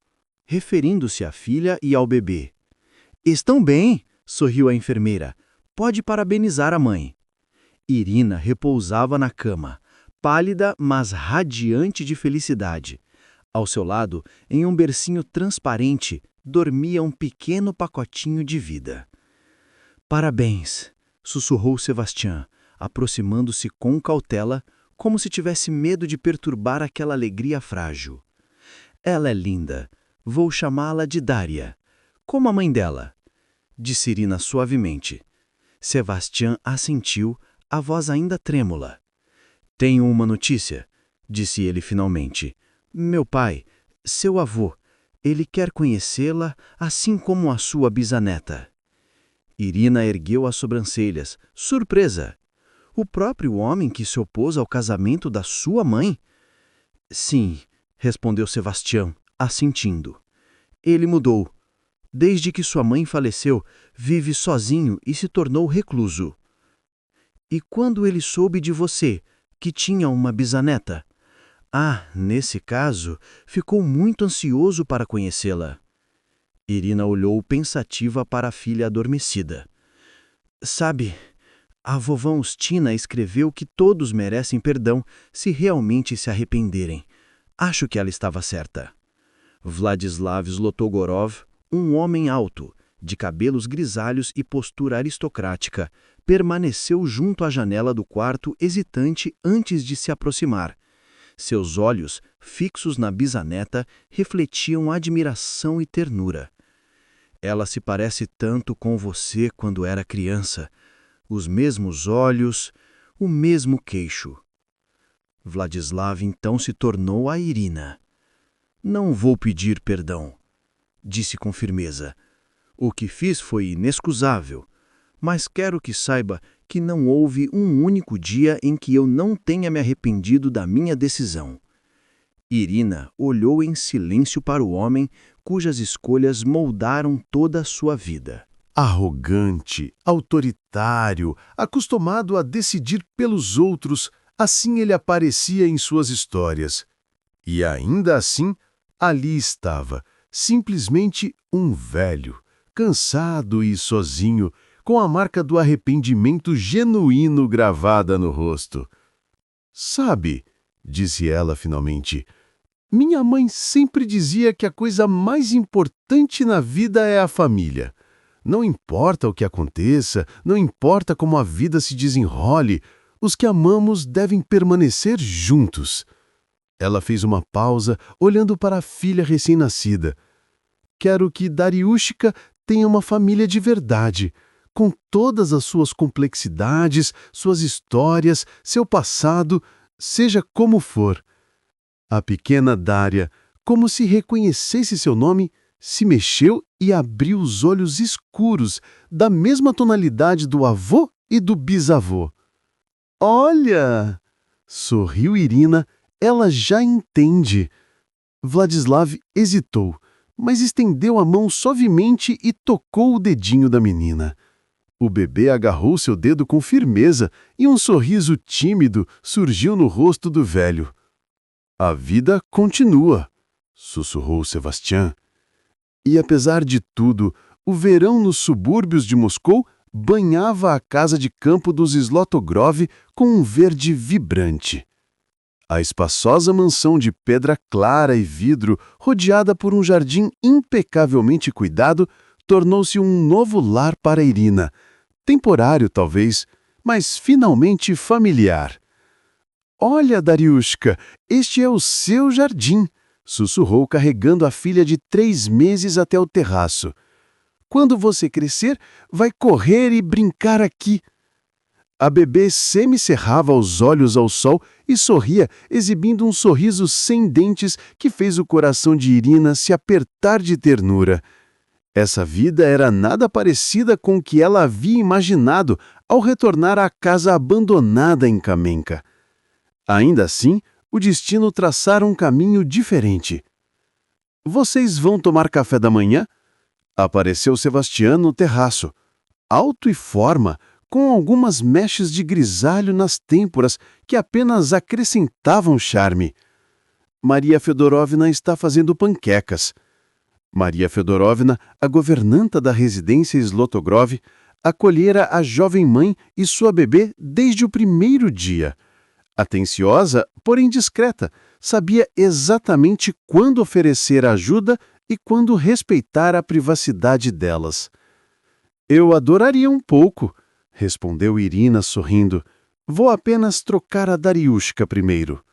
referindo-se à filha e ao bebê. Estão bem, sorriu a enfermeira. Pode parabenizar a mãe. Irina repousava na cama, pálida, mas radiante de felicidade. Ao seu lado, em um bercinho transparente, dormia um pequeno pacotinho de vida. Parabéns, sussurrou Sebastián, aproximando-se com cautela, como se tivesse medo de perturbar aquela alegria frágil. Ela é linda. Vou chamá-la de Daria. Como a mãe dela, disse Irina suavemente. Sebastián assentiu, a voz ainda trêmula. Tenho uma notícia, disse ele finalmente. Meu pai, seu avô, ele quer conhecê-la, assim como a sua bisneta. Irina ergueu as sobrancelhas, surpresa. O próprio homem que se opôs ao casamento da sua mãe? Sim, respondeu Sebastián, assentindo. Ele mudou. Desde que sua mãe faleceu, vive sozinho e se tornou recluso. E quando ele soube de você, que tinha uma bisneta? Ah, nesse caso, ficou muito ansioso para conhecê-la. Irina olhou pensativa para a filha adormecida. Sabe, a vovó Ustina escreveu que todos merecem perdão se realmente se arrependerem. Acho que ela estava certa. Vladislav Zlotogorov, um homem alto, de cabelos grisalhos e postura aristocrática, permaneceu junto à janela do quarto hesitante antes de se aproximar. Seus olhos, fixos na bisneta, refletiam admiração e ternura. Ela se parece tanto com você quando era criança. Os mesmos olhos, o mesmo queixo. Vladislav então se tornou a Irina. Não vou pedir perdão, disse com firmeza. O que fiz foi inexcusável, mas quero que saiba que não houve um único dia em que eu não tenha me arrependido da minha decisão. Irina olhou em silêncio para o homem cujas escolhas moldaram toda a sua vida. Arrogante, autoritário, acostumado a decidir pelos outros, assim ele aparecia em suas histórias. E ainda assim, ali estava, simplesmente um velho, cansado e sozinho, com a marca do arrependimento genuíno gravada no rosto. Sabe, disse ela finalmente, minha mãe sempre dizia que a coisa mais importante na vida é a família. Não importa o que aconteça, não importa como a vida se desenrole, os que amamos devem permanecer juntos. Ela fez uma pausa, olhando para a filha recém-nascida. Quero que Dariushka tenha uma família de verdade, com todas as suas complexidades, suas histórias, seu passado, seja como for. A pequena Daria, como se reconhecesse seu nome, se mexeu e abriu os olhos escuros, da mesma tonalidade do avô e do bisavô. Olha! Sorriu Irina, ela já entende. Vladislav hesitou, mas estendeu a mão suavemente e tocou o dedinho da menina. O bebê agarrou seu dedo com firmeza e um sorriso tímido surgiu no rosto do velho. A vida continua, sussurrou Sebastián. E apesar de tudo, o verão nos subúrbios de Moscou banhava a casa de campo dos Zlotogrov com um verde vibrante. A espaçosa mansão de pedra clara e vidro, rodeada por um jardim impecavelmente cuidado, tornou-se um novo lar para Irina. Temporário, talvez, mas finalmente familiar. "Olha, Dariushka, este é o seu jardim", sussurrou carregando a filha de 3 meses até o terraço. "Quando você crescer, vai correr e brincar aqui." A bebê semicerrava os olhos ao sol e sorria, exibindo um sorriso sem dentes que fez o coração de Irina se apertar de ternura. Essa vida era nada parecida com o que ela havia imaginado ao retornar à casa abandonada em Kamenka. Ainda assim, o destino traçara um caminho diferente. "Vocês vão tomar café da manhã?" Apareceu Sebastião no terraço, alto e forma, com algumas mechas de grisalho nas têmporas que apenas acrescentavam charme. "Maria Fedorovna está fazendo panquecas." Maria Fedorovna, a governanta da residência Zlotogrov, acolhera a jovem mãe e sua bebê desde o primeiro dia. Atenciosa, porém discreta, sabia exatamente quando oferecer ajuda e quando respeitar a privacidade delas. "Eu adoraria um pouco", respondeu Irina sorrindo. "Vou apenas trocar a Dariushka primeiro."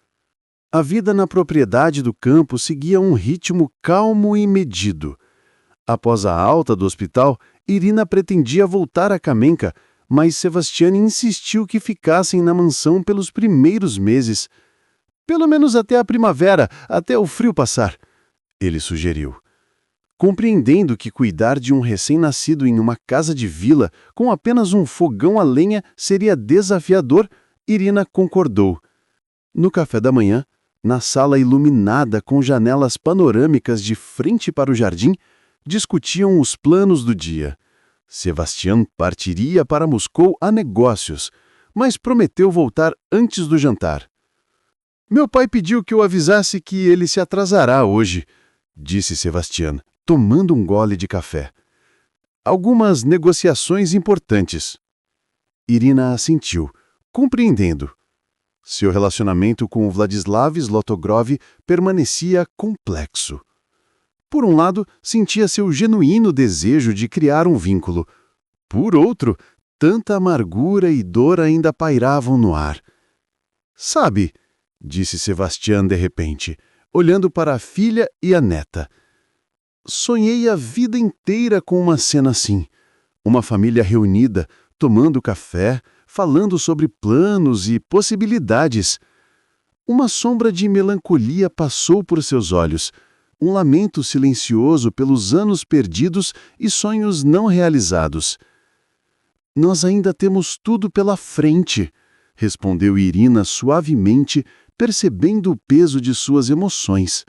A vida na propriedade do campo seguia um ritmo calmo e medido. Após a alta do hospital, Irina pretendia voltar a Kamenka, mas Sebastião insistiu que ficassem na mansão pelos primeiros meses. "Pelo menos até a primavera, até o frio passar", ele sugeriu. Compreendendo que cuidar de um recém-nascido em uma casa de vila com apenas um fogão a lenha seria desafiador, Irina concordou. No café da manhã, na sala iluminada com janelas panorâmicas de frente para o jardim, discutiam os planos do dia. Sebastião partiria para Moscou a negócios, mas prometeu voltar antes do jantar. "Meu pai pediu que eu avisasse que ele se atrasará hoje", disse Sebastião, tomando um gole de café. "Algumas negociações importantes." Irina assentiu, compreendendo. Seu relacionamento com Vladislav Zlotogrov permanecia complexo. Por um lado, sentia seu genuíno desejo de criar um vínculo. Por outro, tanta amargura e dor ainda pairavam no ar. "Sabe", disse Sebastião de repente, olhando para a filha e a neta, "sonhei a vida inteira com uma cena assim. Uma família reunida, tomando café, falando sobre planos e possibilidades." Uma sombra de melancolia passou por seus olhos, um lamento silencioso pelos anos perdidos e sonhos não realizados. "Nós ainda temos tudo pela frente", respondeu Irina suavemente, percebendo o peso de suas emoções.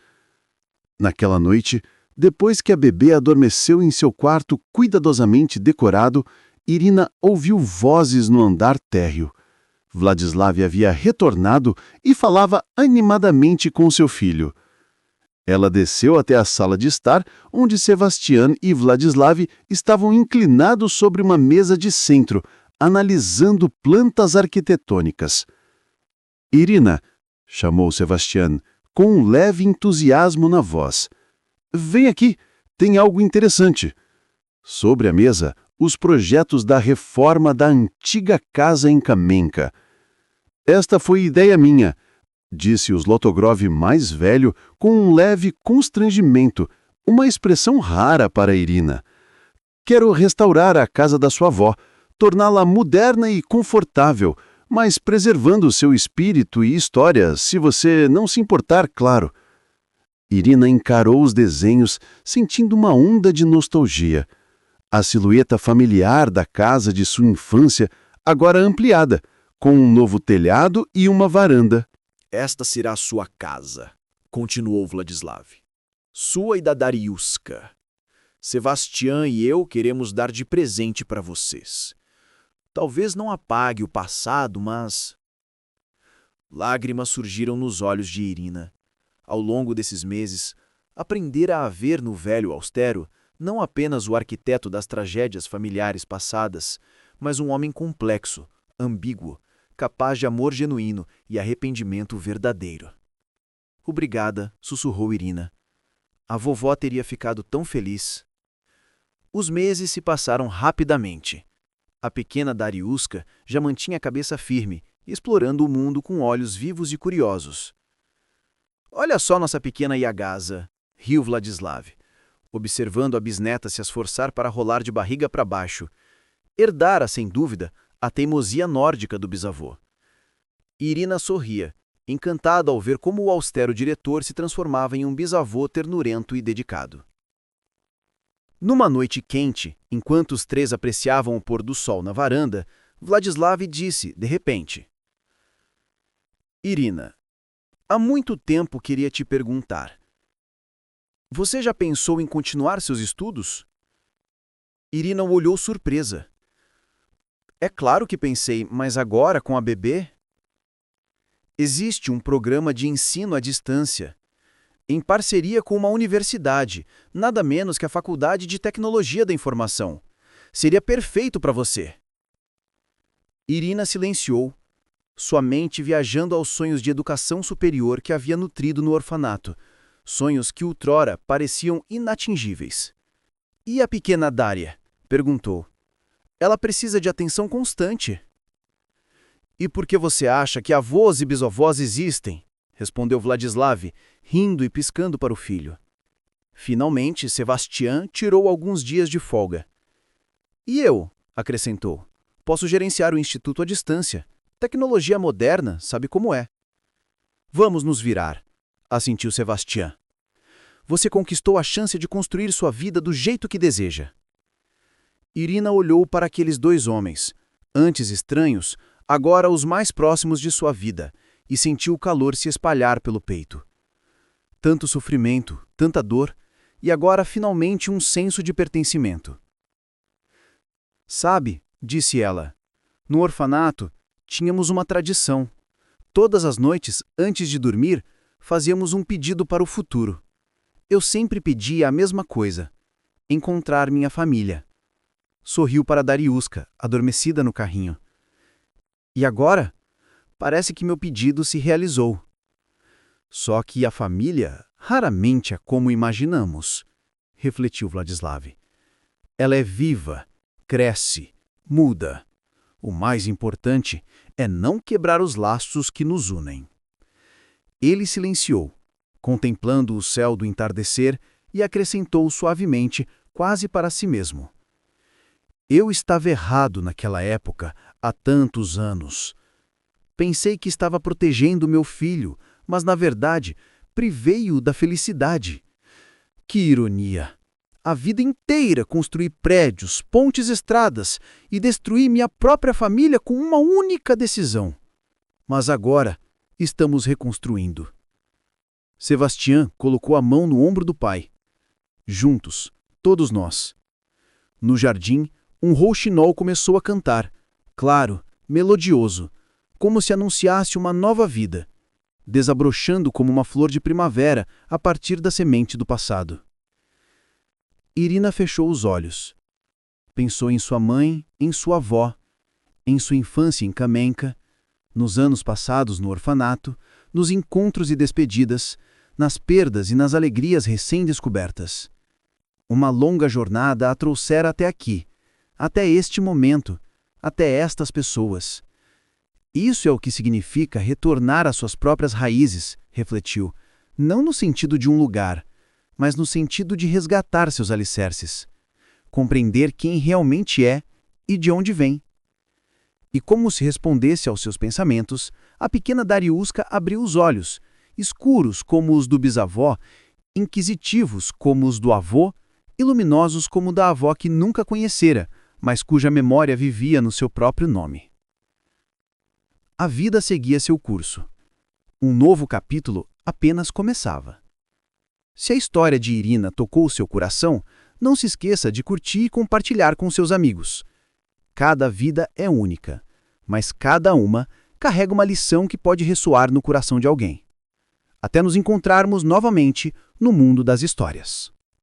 Naquela noite, depois que a bebê adormeceu em seu quarto cuidadosamente decorado, Irina ouviu vozes no andar térreo. Vladislav havia retornado e falava animadamente com seu filho. Ela desceu até a sala de estar, onde Sebastião e Vladislav estavam inclinados sobre uma mesa de centro, analisando plantas arquitetônicas. "Irina", chamou Sebastião, com um leve entusiasmo na voz. "Vem aqui, tem algo interessante." Sobre a mesa, os projetos da reforma da antiga casa em Kamenka. "Esta foi ideia minha", disse o Zlotogrov mais velho com um leve constrangimento, uma expressão rara para Irina. "Quero restaurar a casa da sua avó, torná-la moderna e confortável, mas preservando seu espírito e história, se você não se importar, claro." Irina encarou os desenhos, sentindo uma onda de nostalgia. A silhueta familiar da casa de sua infância, agora ampliada, com um novo telhado e uma varanda. "Esta será sua casa", continuou Vladislav. "Sua e da Dariushka. Sebastião e eu queremos dar de presente para vocês. Talvez não apague o passado, mas..." Lágrimas surgiram nos olhos de Irina. Ao longo desses meses, aprendera a ver no velho austero não apenas o arquiteto das tragédias familiares passadas, mas um homem complexo, ambíguo, capaz de amor genuíno e arrependimento verdadeiro. Obrigada, sussurrou Irina. A vovó teria ficado tão feliz. Os meses se passaram rapidamente. A pequena Dariuska já mantinha a cabeça firme, explorando o mundo com olhos vivos e curiosos. Olha só nossa pequena Yagaza, riu Vladislav, observando a bisneta se esforçar para rolar de barriga para baixo. Herdara, sem dúvida, a teimosia nórdica do bisavô. Irina sorria, encantada ao ver como o austero diretor se transformava em um bisavô ternurento e dedicado. Numa noite quente, enquanto os três apreciavam o pôr do sol na varanda, Vladislav disse, de repente: Irina, há muito tempo queria te perguntar. Você já pensou em continuar seus estudos? Irina o olhou surpresa. É claro que pensei, mas agora com a bebê? Existe um programa de ensino à distância, em parceria com uma universidade, nada menos que a Faculdade de Tecnologia da Informação. Seria perfeito para você. Irina silenciou, sua mente viajando aos sonhos de educação superior que havia nutrido no orfanato, sonhos que outrora pareciam inatingíveis. E a pequena Daria? Perguntou. Ela precisa de atenção constante. E por que você acha que avós e bisavós existem? Respondeu Vladislav, rindo e piscando para o filho. Finalmente, Sebastian tirou alguns dias de folga. E eu, acrescentou, posso gerenciar o instituto à distância. Tecnologia moderna, sabe como é. Vamos nos virar, assentiu Sebastian. Você conquistou a chance de construir sua vida do jeito que deseja. Irina olhou para aqueles dois homens, antes estranhos, agora os mais próximos de sua vida, e sentiu o calor se espalhar pelo peito. Tanto sofrimento, tanta dor, e agora finalmente um senso de pertencimento. Sabe, disse ela, no orfanato tínhamos uma tradição. Todas as noites, antes de dormir, fazíamos um pedido para o futuro. Eu sempre pedia a mesma coisa: encontrar minha família. Sorriu para Dariuska, adormecida no carrinho. E agora? Parece que meu pedido se realizou. Só que a família raramente é como imaginamos, refletiu Vladislav. Ela é viva, cresce, muda. O mais importante é não quebrar os laços que nos unem. Ele silenciou, contemplando o céu do entardecer, e acrescentou suavemente, quase para si mesmo. Eu estava errado naquela época, há tantos anos. Pensei que estava protegendo meu filho, mas, na verdade, privei-o da felicidade. Que ironia! A vida inteira construí prédios, pontes, estradas e destruí minha própria família com uma única decisão. Mas agora estamos reconstruindo. Sebastian colocou a mão no ombro do pai. Juntos, todos nós. No jardim, um rouxinol começou a cantar, claro, melodioso, como se anunciasse uma nova vida, desabrochando como uma flor de primavera a partir da semente do passado. Irina fechou os olhos. Pensou em sua mãe, em sua avó, em sua infância em Kamenka, nos anos passados no orfanato, nos encontros e despedidas, nas perdas e nas alegrias recém-descobertas. Uma longa jornada a trouxera até aqui, até este momento, até estas pessoas. Isso é o que significa retornar às suas próprias raízes, refletiu, não no sentido de um lugar, mas no sentido de resgatar seus alicerces, compreender quem realmente é e de onde vem. E como se respondesse aos seus pensamentos, a pequena Dariuska abriu os olhos, escuros como os do bisavó, inquisitivos como os do avô, e luminosos como o da avó que nunca conhecera, mas cuja memória vivia no seu próprio nome. A vida seguia seu curso. Um novo capítulo apenas começava. Se a história de Irina tocou seu coração, não se esqueça de curtir e compartilhar com seus amigos. Cada vida é única, mas cada uma carrega uma lição que pode ressoar no coração de alguém. Até nos encontrarmos novamente no mundo das histórias.